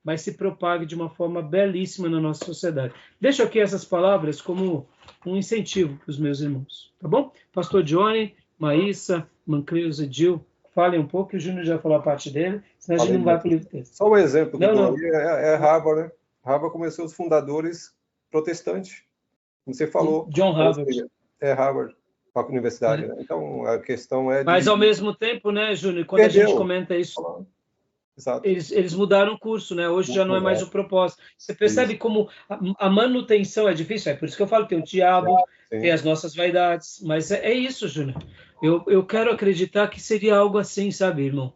mas se propague de uma forma belíssima na nossa sociedade. Deixo aqui essas palavras como um incentivo para os meus irmãos, tá bom? Pastor Johnny, Maíssa, Mancreus e Gil, falem um pouco, que o Júnior já falou a parte dele, senão a gente não vai para o livro texto. Só um exemplo, é Harvard, né? Harvard começou os fundadores protestantes. como você falou. John Harvard. É Harvard, a universidade, né? Então, a questão é... Mas, ao mesmo tempo, né, Júnior, quando a gente comenta isso, exato. Eles mudaram o curso, né? Hoje já não é mais o propósito. Você percebe como a manutenção é difícil? É por isso que eu falo, tem o diabo, tem as nossas vaidades, mas é isso, Júnior. Eu quero acreditar que seria algo assim, sabe, irmão?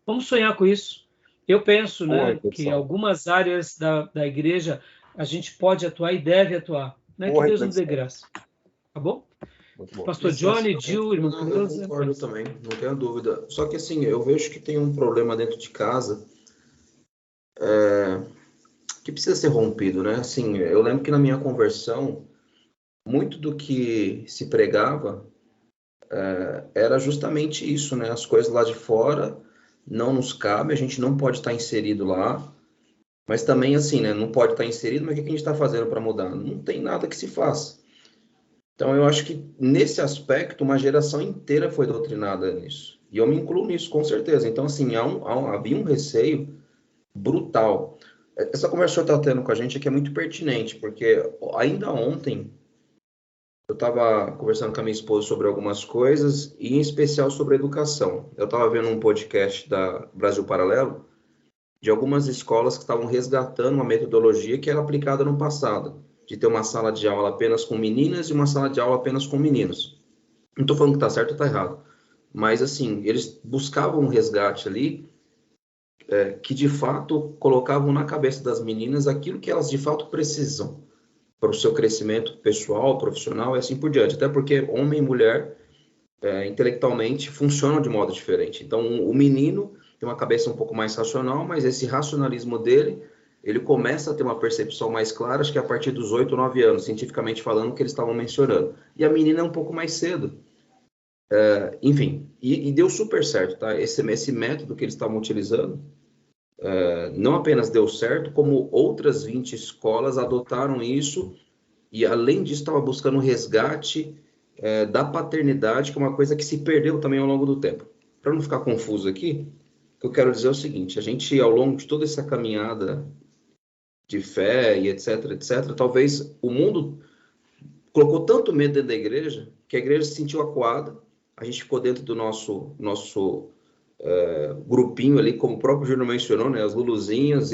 Vamos sonhar com isso. Eu penso, né, que em algumas áreas da igreja a gente pode atuar e deve atuar. Né? Que Deus nos dê graça. Tá bom? Pastor Johnny, Gil, irmão Cruz. Eu concordo também, não tenho dúvida. Só que assim, eu vejo que tem um problema dentro de casa que precisa ser rompido, né? Assim, eu lembro que na minha conversão, muito do que se pregava era justamente isso, né? As coisas lá de fora não nos cabem, a gente não pode estar inserido lá, mas também assim, né? Não pode estar inserido, mas o que a gente está fazendo para mudar? Não tem nada que se faça. Então, eu acho que, nesse aspecto, uma geração inteira foi doutrinada nisso. E eu me incluo nisso, com certeza. Então, assim, havia um receio brutal. Essa conversa que eu estava tendo com a gente aqui é muito pertinente, porque ainda ontem eu estava conversando com a minha esposa sobre algumas coisas, e em especial sobre educação. Eu estava vendo um podcast da Brasil Paralelo, de algumas escolas que estavam resgatando uma metodologia que era aplicada no passado, de ter uma sala de aula apenas com meninas e uma sala de aula apenas com meninos. Não estou falando que está certo ou está errado, mas assim, eles buscavam um resgate ali que de fato colocavam na cabeça das meninas aquilo que elas de fato precisam para o seu crescimento pessoal, profissional e assim por diante. Até porque homem e mulher intelectualmente funcionam de modo diferente. Então, o menino tem uma cabeça um pouco mais racional, mas esse racionalismo dele, ele começa a ter uma percepção mais clara, acho que a partir dos 8 ou 9 anos, cientificamente falando, que eles estavam mencionando. E a menina é um pouco mais cedo. Enfim, e deu super certo, tá? Esse método que eles estavam utilizando não apenas deu certo, como outras 20 escolas adotaram isso e, além disso, estava buscando um resgate da paternidade, que é uma coisa que se perdeu também ao longo do tempo. Para não ficar confuso aqui, o que eu quero dizer é o seguinte: a gente, ao longo de toda essa caminhada de fé e etc, talvez o mundo colocou tanto medo dentro da igreja, que a igreja se sentiu acuada, a gente ficou dentro do nosso grupinho ali, como o próprio Júnior mencionou, né, as luluzinhas,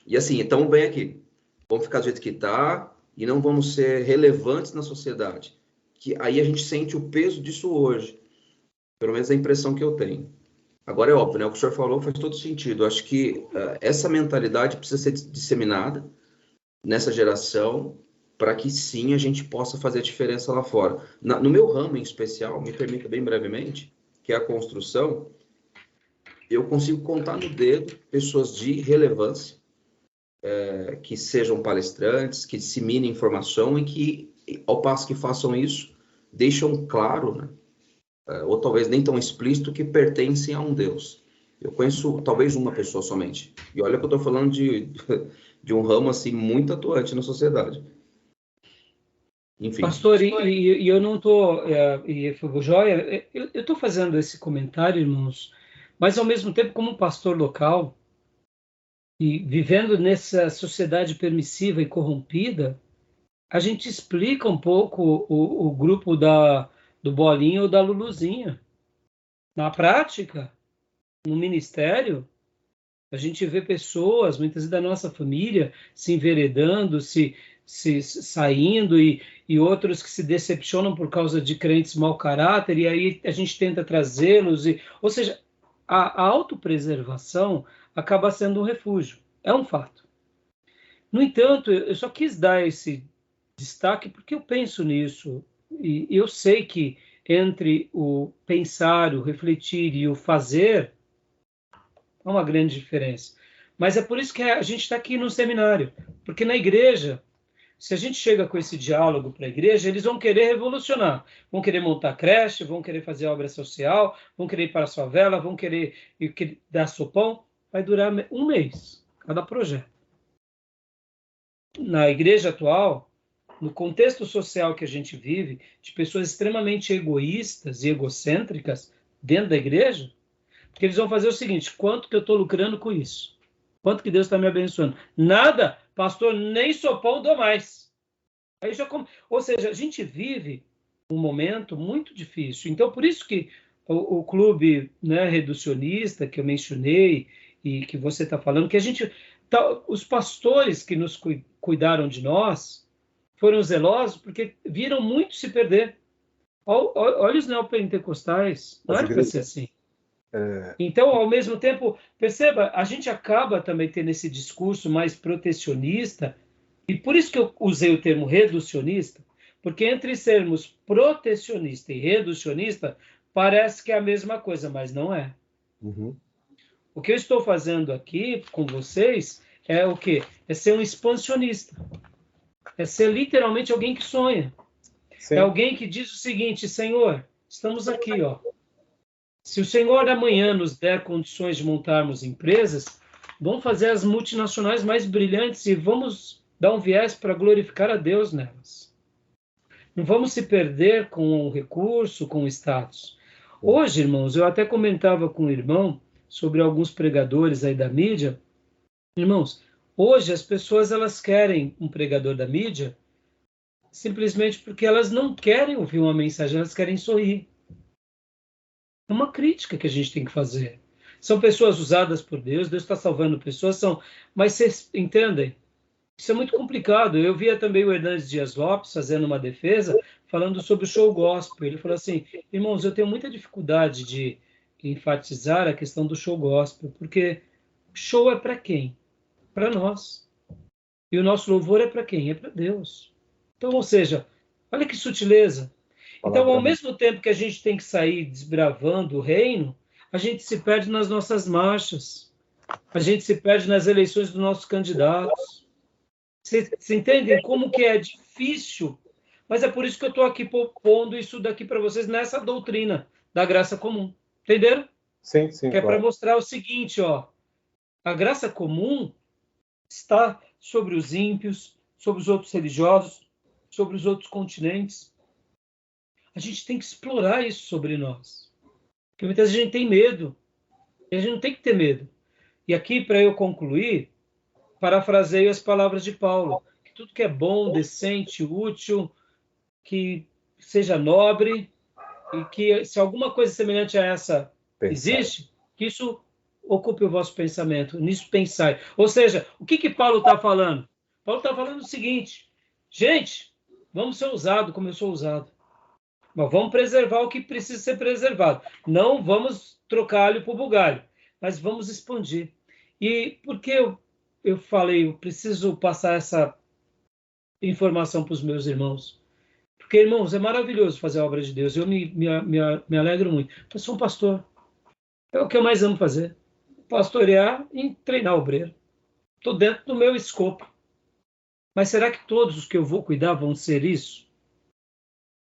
e assim, estamos bem aqui, vamos ficar do jeito que está, e não vamos ser relevantes na sociedade. Que aí a gente sente o peso disso hoje, pelo menos a impressão que eu tenho. Agora é óbvio, né, o que o senhor falou faz todo sentido. Eu acho que essa mentalidade precisa ser disseminada nessa geração, para que sim a gente possa fazer a diferença lá fora. No meu ramo em especial, me permita bem brevemente, que é a construção, eu consigo contar no dedo pessoas de relevância, que sejam palestrantes, que disseminem informação e que, ao passo que façam isso, deixam claro, né, ou talvez nem tão explícito, que pertencem a um Deus. Eu conheço talvez uma pessoa somente. E olha que eu estou falando de um ramo assim muito atuante na sociedade. Enfim. Pastor, e eu não estou... Joia, eu estou fazendo esse comentário, irmãos, mas ao mesmo tempo, como pastor local, e vivendo nessa sociedade permissiva e corrompida, a gente explica um pouco o grupo do Bolinha ou da Luluzinha. Na prática, no ministério, a gente vê pessoas, muitas vezes da nossa família, se enveredando, se saindo, e outros que se decepcionam por causa de crentes mau caráter, e aí a gente tenta trazê-los. Ou seja, a autopreservação acaba sendo um refúgio. É um fato. No entanto, eu só quis dar esse destaque porque eu penso nisso, e eu sei que entre o pensar, o refletir e o fazer há uma grande diferença. Mas é por isso que a gente está aqui no seminário, porque na igreja, se a gente chega com esse diálogo para a igreja, eles vão querer revolucionar, vão querer montar creche, vão querer fazer obra social, vão querer ir para a favela, vão querer dar sopão. Vai durar um mês, cada projeto. Na igreja atual, no contexto social que a gente vive, de pessoas extremamente egoístas e egocêntricas dentro da igreja, porque eles vão fazer o seguinte: quanto que eu estou lucrando com isso? Quanto que Deus está me abençoando? Nada, pastor, nem sopão dou mais. Aí ou seja, a gente vive um momento muito difícil. Então, por isso que o clube, né, reducionista que eu mencionei e que você está falando, que a gente, os pastores que nos cuidaram de nós foram zelosos porque viram muito se perder. Olha os neopentecostais, não era para ser assim. Então, ao mesmo tempo, perceba, a gente acaba também tendo esse discurso mais protecionista, e por isso que eu usei o termo reducionista, porque entre sermos protecionista e reducionista, parece que é a mesma coisa, mas não é. Uhum. O que eu estou fazendo aqui com vocês é o quê? É ser um expansionista. É ser literalmente alguém que sonha. Sim. É alguém que diz o seguinte: Senhor, estamos aqui, ó. Se o Senhor amanhã nos der condições de montarmos empresas, vamos fazer as multinacionais mais brilhantes e vamos dar um viés para glorificar a Deus nelas. Não vamos se perder com o recurso, com o status. Hoje, irmãos, eu até comentava com o irmão sobre alguns pregadores aí da mídia. Irmãos, hoje as pessoas elas querem um pregador da mídia simplesmente porque elas não querem ouvir uma mensagem, elas querem sorrir. É uma crítica que a gente tem que fazer. São pessoas usadas por Deus, Deus está salvando pessoas, mas vocês entendem? Isso é muito complicado. Eu via também o Hernandes Dias Lopes fazendo uma defesa, falando sobre o show gospel. Ele falou assim: irmãos, eu tenho muita dificuldade de enfatizar a questão do show gospel, porque show é para quem? Para nós. E o nosso louvor é para quem? É para Deus. Então, ou seja, olha que sutileza. Então, ao mesmo tempo que a gente tem que sair desbravando o reino, a gente se perde nas nossas marchas, a gente se perde nas eleições dos nossos candidatos. Vocês entendem como que é difícil? Mas é por isso que eu estou aqui pondo isso daqui para vocês nessa doutrina da graça comum. Entenderam? Sim, sim. Que é para mostrar o seguinte, ó. A graça comum está sobre os ímpios, sobre os outros religiosos, sobre os outros continentes. A gente tem que explorar isso sobre nós. Porque muitas vezes a gente tem medo. E a gente não tem que ter medo. E aqui, para eu concluir, parafraseio as palavras de Paulo, que tudo que é bom, decente, útil, que seja nobre, e que se alguma coisa semelhante a essa existe, que isso ocupe o vosso pensamento, nisso pensai. Ou seja, o que Paulo está falando? Paulo está falando o seguinte: gente, vamos ser ousados como eu sou ousado. Mas vamos preservar o que precisa ser preservado. Não vamos trocar alho por bugalho, mas vamos expandir. E por que eu falei, eu preciso passar essa informação para os meus irmãos? Porque, irmãos, é maravilhoso fazer a obra de Deus. Eu me alegro muito. Eu sou um pastor. É o que eu mais amo fazer. Pastorear e treinar obreiro. Estou dentro do meu escopo. Mas será que todos os que eu vou cuidar vão ser isso?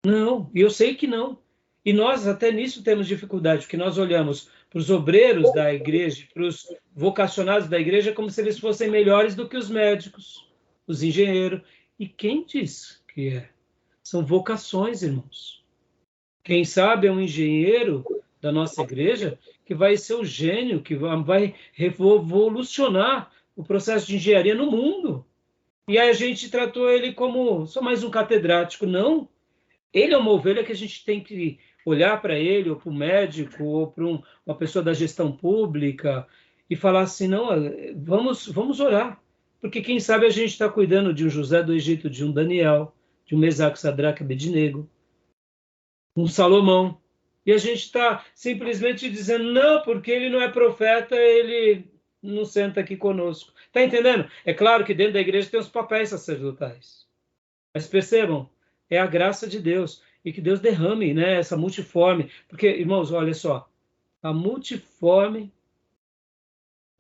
Não, e eu sei que não. E nós até nisso temos dificuldade, porque nós olhamos para os obreiros da igreja, para os vocacionados da igreja, como se eles fossem melhores do que os médicos, os engenheiros. E quem diz que é? São vocações, irmãos. Quem sabe é um engenheiro da nossa igreja que vai ser o gênio, que vai revolucionar o processo de engenharia no mundo. E aí a gente tratou ele como só mais um catedrático. Não. Ele é uma ovelha que a gente tem que olhar para ele, ou para o médico, ou para uma pessoa da gestão pública, e falar assim: não, vamos orar. Porque quem sabe a gente está cuidando de um José do Egito, de um Daniel, de um Mesaque, Sadraque, Abednego, um Salomão. E a gente está simplesmente dizendo: não, porque ele não é profeta, ele não senta aqui conosco. Está entendendo? É claro que dentro da igreja tem os papéis sacerdotais. Mas percebam, é a graça de Deus. E que Deus derrame, né, essa multiforme. Porque, irmãos, olha só. A multiforme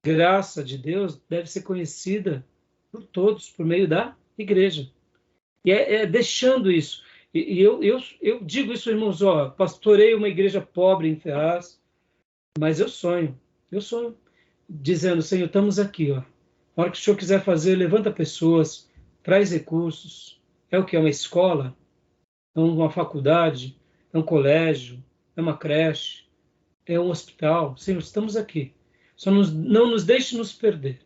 graça de Deus deve ser conhecida por todos, por meio da igreja. E é deixando isso. E eu digo isso, irmãos, ó, pastorei uma igreja pobre em Ferraz, mas eu sonho, dizendo: Senhor, estamos aqui, ó. Na hora que o Senhor quiser fazer, levanta pessoas, traz recursos. É o que? É uma escola? É uma faculdade? É um colégio? É uma creche? É um hospital? Senhor, estamos aqui. Só não nos deixe nos perder.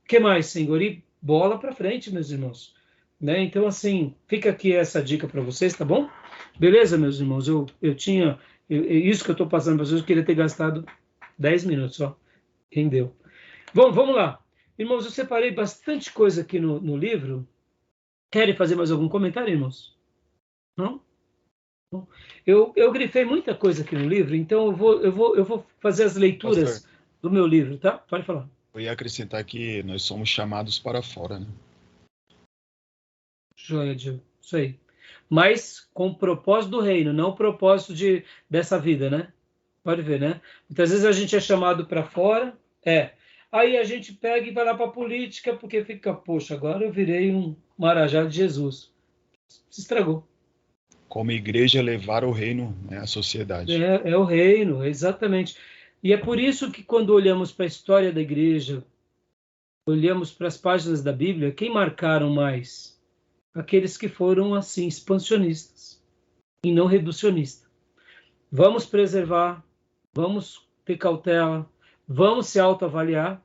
O que mais, Senhor? E bola para frente, meus irmãos. né? Então, assim, fica aqui essa dica para vocês, tá bom? Beleza, meus irmãos? Isso que eu estou passando para vocês, eu queria ter gastado 10 minutos só. Rendeu. Bom, vamos lá. Irmãos, eu separei bastante coisa aqui no livro. Querem fazer mais algum comentário, irmãos? Não? Eu grifei muita coisa aqui no livro, então eu vou fazer as leituras Pastor, do meu livro, tá? Pode falar. eu ia acrescentar que nós somos chamados para fora, né? Joia, Gil. Isso aí. Mas com o propósito do reino, não o propósito dessa vida, né? Pode ver, né? Muitas vezes a gente é chamado para fora, aí a gente pega e vai lá para a política, porque fica, poxa, agora eu virei um marajá de Jesus. Se estragou. Como igreja, levar o reino, né, à sociedade. É o reino, exatamente. E é por isso que quando olhamos para a história da igreja, olhamos para as páginas da Bíblia, quem marcaram mais? Aqueles que foram, assim, expansionistas e não reducionistas. Vamos preservar, vamos ter cautela, vamos se autoavaliar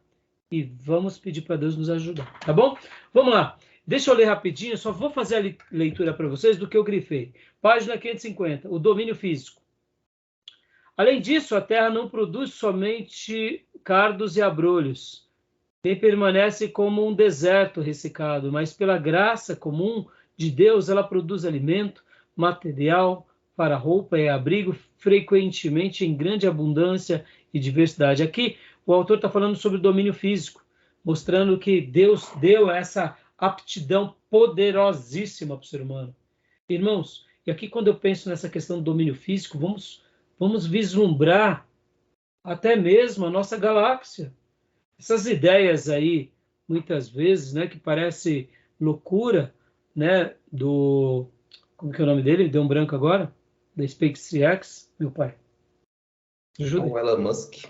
e vamos pedir para Deus nos ajudar, tá bom? Vamos lá. Deixa eu ler rapidinho, só vou fazer a leitura para vocês do que eu grifei. Página 550, o domínio físico. Além disso, a terra não produz somente cardos e abrolhos, nem permanece como um deserto ressecado, mas pela graça comum de Deus, ela produz alimento, material para roupa e abrigo, frequentemente em grande abundância e diversidade. Aqui, o autor está falando sobre o domínio físico, mostrando que Deus deu essa aptidão poderosíssima para o ser humano. Irmãos, e aqui quando eu penso nessa questão do domínio físico, vamos vislumbrar até mesmo a nossa galáxia. Essas ideias aí, muitas vezes, né, que parece loucura, né, como que é o nome dele? Deu um branco agora? Da SpaceX, meu pai. Ajuda. O Elon Musk.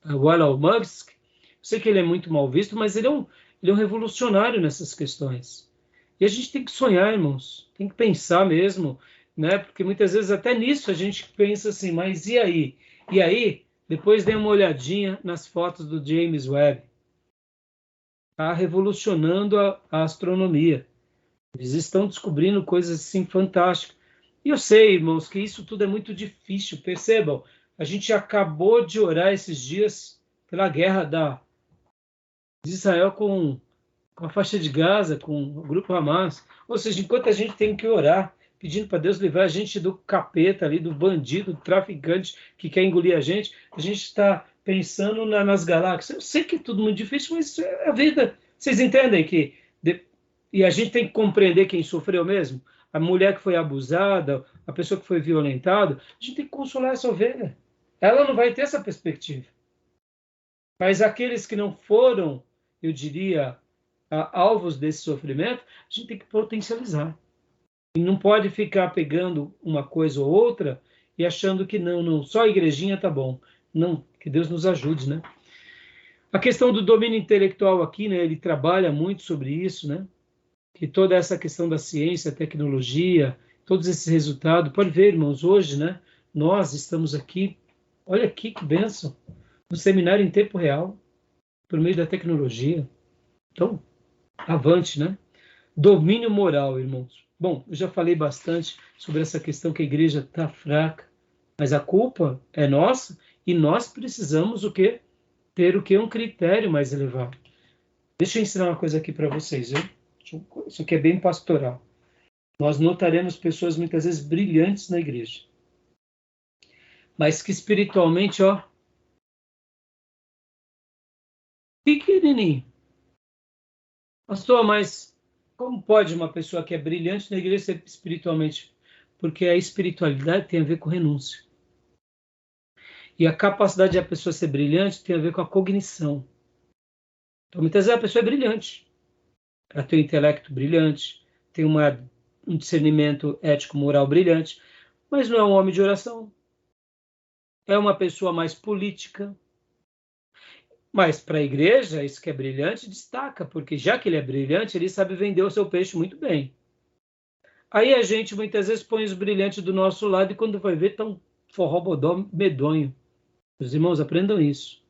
O Elon Musk. Eu sei que ele é muito mal visto, mas ele é um revolucionário nessas questões. E a gente tem que sonhar, irmãos. Tem que pensar mesmo, né? Porque muitas vezes até nisso a gente pensa assim, mas e aí? E aí, depois dê uma olhadinha nas fotos do James Webb. Está revolucionando a astronomia. Eles estão descobrindo coisas assim fantásticas. E eu sei, irmãos, que isso tudo é muito difícil. Percebam, a gente acabou de orar esses dias pela guerra de Israel com a faixa de Gaza, com o grupo Hamas. Ou seja, enquanto a gente tem que orar, pedindo para Deus livrar a gente do capeta ali, do bandido, do traficante que quer engolir a gente está pensando nas galáxias. Eu sei que é tudo muito difícil, mas isso é a vida. Vocês entendem que... E a gente tem que compreender quem sofreu mesmo? A mulher que foi abusada, a pessoa que foi violentada, a gente tem que consolar essa ovelha. Ela não vai ter essa perspectiva. Mas aqueles que não foram, eu diria, alvos desse sofrimento, a gente tem que potencializar. E não pode ficar pegando uma coisa ou outra e achando que não, só a igrejinha tá bom. Não, que Deus nos ajude, né? A questão do domínio intelectual aqui, né, ele trabalha muito sobre isso, né? Que toda essa questão da ciência, tecnologia, todos esses resultados, pode ver, irmãos, hoje, né, nós estamos aqui, olha aqui que bênção, no seminário em tempo real, por meio da tecnologia. Então, avante, né? Domínio moral, irmãos. Bom, eu já falei bastante sobre essa questão que a igreja está fraca, mas a culpa é nossa e nós precisamos o quê? Ter o quê? Um critério mais elevado. Deixa eu ensinar uma coisa aqui para vocês, viu? Isso aqui é bem pastoral. Nós notaremos pessoas muitas vezes brilhantes na igreja, mas que espiritualmente, ó, pequenininho. Pastor, mas como pode uma pessoa que é brilhante na igreja ser espiritualmente? Porque a espiritualidade tem a ver com renúncia. E a capacidade de a pessoa ser brilhante tem a ver com a cognição. Então, muitas vezes a pessoa é brilhante. Ela tem um intelecto brilhante, tem um discernimento ético-moral brilhante, mas não é um homem de oração. É uma pessoa mais política. Mas para a igreja, isso que é brilhante destaca, porque já que ele é brilhante, ele sabe vender o seu peixe muito bem. Aí a gente muitas vezes põe os brilhantes do nosso lado e quando vai ver, tá um forró-bodó medonho. Meus irmãos, aprendam isso.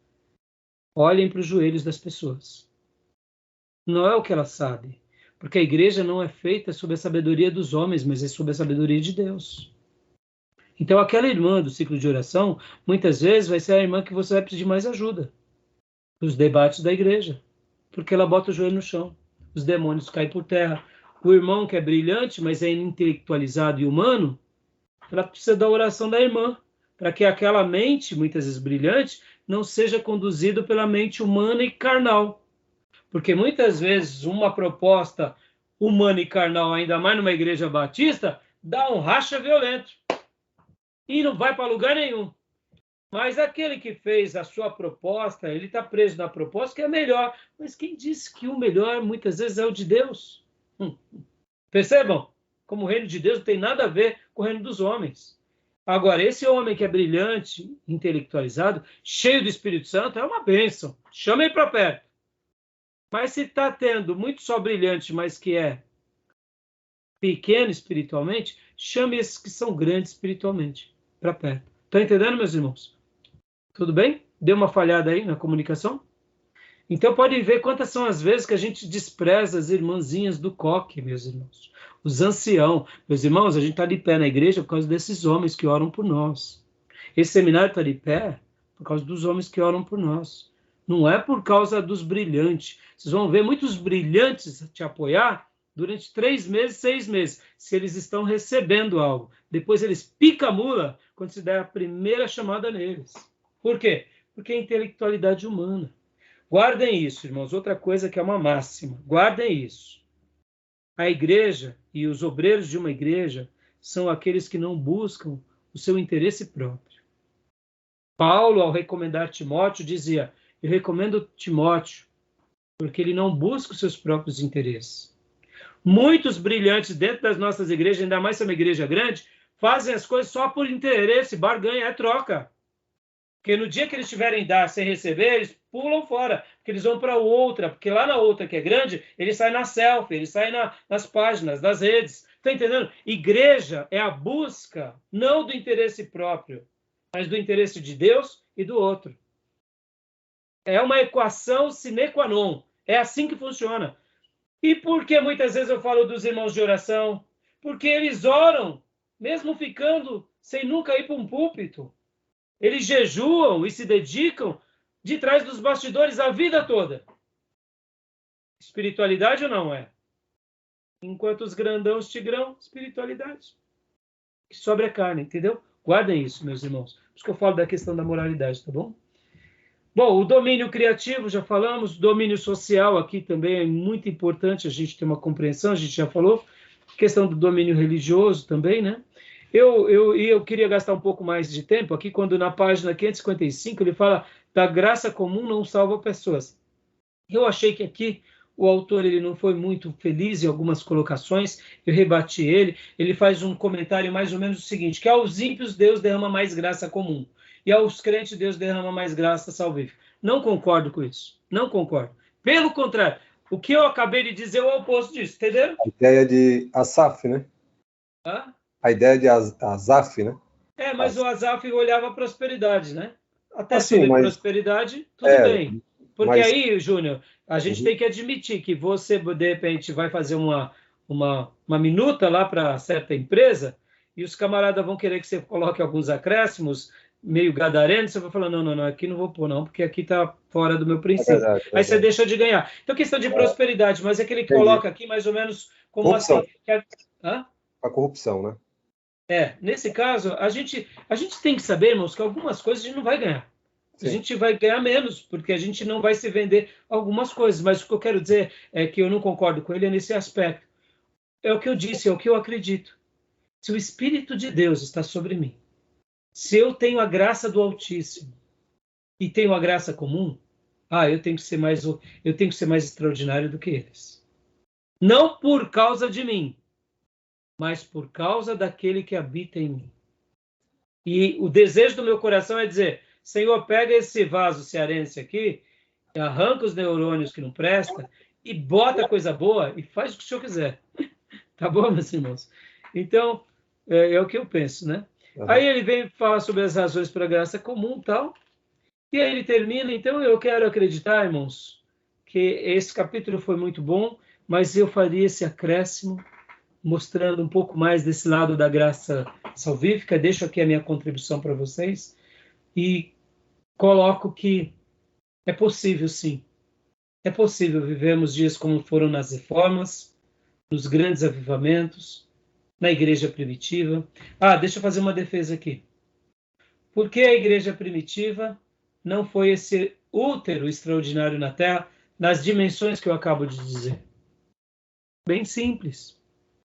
Olhem para os joelhos das pessoas. Não é o que ela sabe. Porque a igreja não é feita sob a sabedoria dos homens, mas é sob a sabedoria de Deus. Então, aquela irmã do ciclo de oração, muitas vezes vai ser a irmã que você vai pedir mais ajuda nos debates da igreja, porque ela bota o joelho no chão, os demônios caem por terra. O irmão que é brilhante, mas é intelectualizado e humano, ela precisa da oração da irmã, para que aquela mente, muitas vezes brilhante, não seja conduzida pela mente humana e carnal. Porque muitas vezes uma proposta humana e carnal, ainda mais numa igreja batista, dá um racha violento. E não vai para lugar nenhum. Mas aquele que fez a sua proposta, ele está preso na proposta que é melhor. Mas quem disse que o melhor, muitas vezes, é o de Deus? Percebam? Como o reino de Deus não tem nada a ver com o reino dos homens. Agora, esse homem que é brilhante, intelectualizado, cheio do Espírito Santo, é uma bênção. Chama ele para perto. Mas se está tendo muito só brilhante, mas que é pequeno espiritualmente, chame esses que são grandes espiritualmente para perto. Estão entendendo, meus irmãos? Tudo bem? Deu uma falhada aí na comunicação? Então podem ver quantas são as vezes que a gente despreza as irmãzinhas do coque, meus irmãos. Os anciãos. Meus irmãos, a gente está de pé na igreja por causa desses homens que oram por nós. Esse seminário está de pé por causa dos homens que oram por nós. Não é por causa dos brilhantes. Vocês vão ver muitos brilhantes te apoiar durante 3 meses, 6 meses, se eles estão recebendo algo. Depois eles picam a mula quando se der a primeira chamada neles. Por quê? Porque é intelectualidade humana. Guardem isso, irmãos. Outra coisa que é uma máxima. Guardem isso. A igreja e os obreiros de uma igreja são aqueles que não buscam o seu interesse próprio. Paulo, ao recomendar Timóteo, dizia: eu recomendo Timóteo porque ele não busca os seus próprios interesses. Muitos brilhantes dentro das nossas igrejas, ainda mais se é uma igreja grande, fazem as coisas só por interesse, barganha, é troca. Porque no dia que eles tiverem dar sem receber, eles pulam fora, porque eles vão para outra, porque lá na outra que é grande, eles saem na selfie, eles saem nas páginas, nas redes. Está entendendo? Igreja é a busca, não do interesse próprio, mas do interesse de Deus e do outro. É uma equação sine qua non. É assim que funciona. E por que muitas vezes eu falo dos irmãos de oração? Porque eles oram, mesmo ficando sem nunca ir para um púlpito. Eles jejuam e se dedicam de trás dos bastidores a vida toda. Espiritualidade ou não é? Enquanto os grandãos tigrão, espiritualidade. Que sobra a carne, entendeu? Guardem isso, meus irmãos. Por isso que eu falo da questão da moralidade, tá bom? Bom, o domínio criativo, já falamos. Domínio social aqui também é muito importante a gente ter uma compreensão, a gente já falou. Questão do domínio religioso também, né? Eu queria gastar um pouco mais de tempo aqui, quando na página 555 ele fala da graça comum não salva pessoas. Eu achei que aqui o autor ele não foi muito feliz em algumas colocações, eu rebati ele faz um comentário mais ou menos o seguinte, que aos ímpios Deus derrama mais graça comum, e aos crentes Deus derrama mais graça salvífica. Não concordo com isso, não concordo. Pelo contrário, o que eu acabei de dizer é o oposto disso, entenderam? A ideia de Asaf, né? Hã? A ideia de Asaf, né? Mas o Asaf olhava a prosperidade, né? Até assim, sobre prosperidade, tudo bem. Porque aí, Júnior, a gente tem que admitir que você, de repente, vai fazer uma minuta lá para certa empresa e os camaradas vão querer que você coloque alguns acréscimos, meio gadareno, você vai falar, não, aqui não vou pôr não, porque aqui está fora do meu princípio. Verdade. Aí você deixa de ganhar. Então, questão de prosperidade, mas é que ele coloca aqui mais ou menos como corrupção. Assim. A corrupção, né? Nesse caso, a gente tem que saber, irmãos, que algumas coisas a gente não vai ganhar. Sim. A gente vai ganhar menos, porque a gente não vai se vender algumas coisas. Mas o que eu quero dizer é que eu não concordo com ele nesse aspecto. É o que eu disse, é o que eu acredito. Se o Espírito de Deus está sobre mim, se eu tenho a graça do Altíssimo e tenho a graça comum, eu tenho que ser mais extraordinário do que eles. Não por causa de mim, mas por causa daquele que habita em mim. E o desejo do meu coração é dizer, Senhor, pega esse vaso cearense aqui, arranca os neurônios que não prestam, e bota coisa boa, e faz o que o Senhor quiser. Tá bom, meus irmãos? Então, é o que eu penso, né? Uhum. Aí ele vem falar sobre as razões para a graça comum e tal, e aí ele termina, então eu quero acreditar, irmãos, que esse capítulo foi muito bom, mas eu faria esse acréscimo, mostrando um pouco mais desse lado da graça salvífica. Deixo aqui a minha contribuição para vocês e coloco que é possível, sim. É possível vivermos dias como foram nas reformas, nos grandes avivamentos, na igreja primitiva. Deixa eu fazer uma defesa aqui. Por que a igreja primitiva não foi esse útero extraordinário na Terra, nas dimensões que eu acabo de dizer? Bem simples.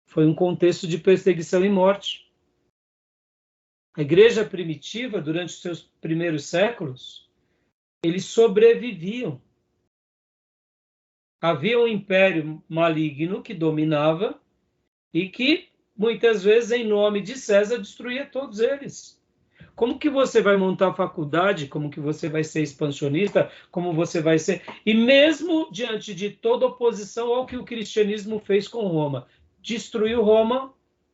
Foi um contexto de perseguição e morte. A igreja primitiva, durante os seus primeiros séculos, eles sobreviviam. Havia um império maligno que dominava e que, muitas vezes, em nome de César, destruía todos eles. Como que você vai montar faculdade? Como que você vai ser expansionista? Como você vai ser... E mesmo diante de toda oposição ao que o cristianismo fez com Roma, destruiu Roma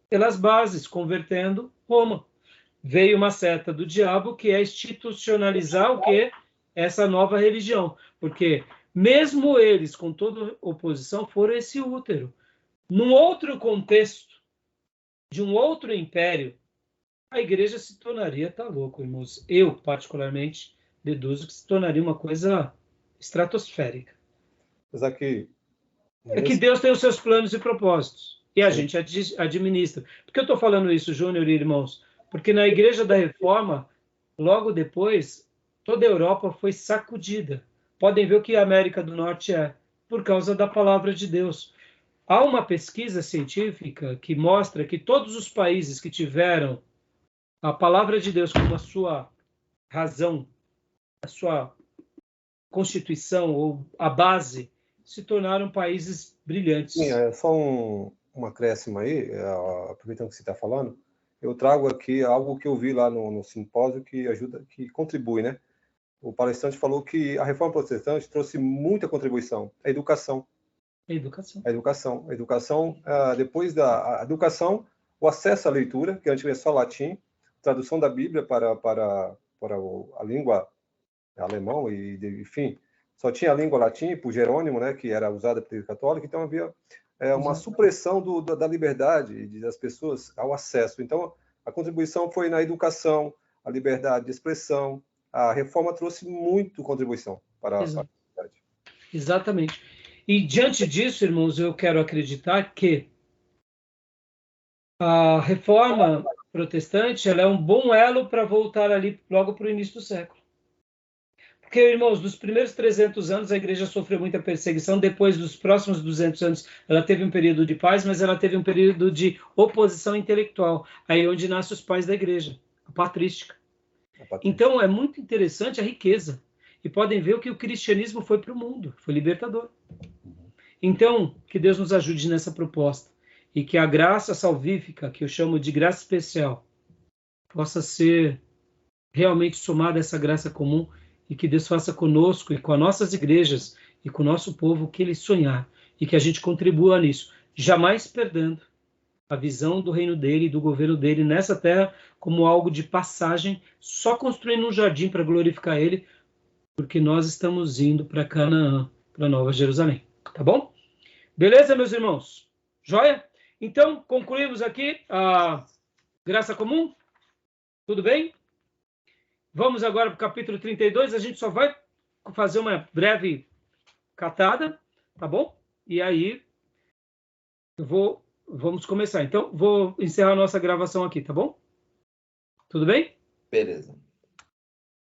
pelas bases, convertendo Roma. Veio uma seta do diabo que é institucionalizar o quê? Essa nova religião. Porque mesmo eles, com toda oposição, foram esse útero. Num outro contexto, de um outro império, a igreja se tornaria, tá louco, irmãos. Eu, particularmente, deduzo que se tornaria uma coisa estratosférica. Mas aqui... É que Deus tem os seus planos e propósitos. E a gente administra. Por que eu estou falando isso, Júnior e irmãos? Porque na Igreja da Reforma, logo depois, toda a Europa foi sacudida. Podem ver o que a América do Norte é, por causa da palavra de Deus. Há uma pesquisa científica que mostra que todos os países que tiveram a palavra de Deus como a sua razão, a sua constituição ou a base, se tornaram países brilhantes. Sim, só um acréscimo aí, aproveitando que você está falando, eu trago aqui algo que eu vi lá no simpósio que ajuda, que contribui, né? O palestrante falou que a reforma protestante trouxe muita contribuição, a educação. A educação, depois da educação, o acesso à leitura, que antes era só latim, tradução da Bíblia para a língua alemão e, enfim, só tinha a língua latim por Jerônimo, né, que era usada pela Igreja Católica, então havia uma supressão da liberdade das pessoas ao acesso. Então, a contribuição foi na educação, a liberdade de expressão. A reforma trouxe muito contribuição para a sociedade. Exatamente. E diante disso, irmãos, eu quero acreditar que a reforma protestante ela é um bom elo para voltar ali logo para o início do século. Porque, irmãos, nos primeiros 300 anos a igreja sofreu muita perseguição, depois dos próximos 200 anos ela teve um período de paz, mas ela teve um período de oposição intelectual, aí onde nascem os pais da igreja, a patrística. Então é muito interessante a riqueza. E podem ver o que o cristianismo foi para o mundo, foi libertador. Então, que Deus nos ajude nessa proposta e que a graça salvífica, que eu chamo de graça especial, possa ser realmente somada a essa graça comum e que Deus faça conosco e com as nossas igrejas e com o nosso povo o que Ele sonhar e que a gente contribua nisso, jamais perdendo a visão do reino dele e do governo dele nessa terra como algo de passagem, só construindo um jardim para glorificar Ele, porque nós estamos indo para Canaã, para Nova Jerusalém. Tá bom? Beleza, meus irmãos? Joia? Então, concluímos aqui a graça comum? Tudo bem? Vamos agora para o capítulo 32. A gente só vai fazer uma breve catada, tá bom? E aí, vamos começar. Então, vou encerrar a nossa gravação aqui, tá bom? Tudo bem? Beleza.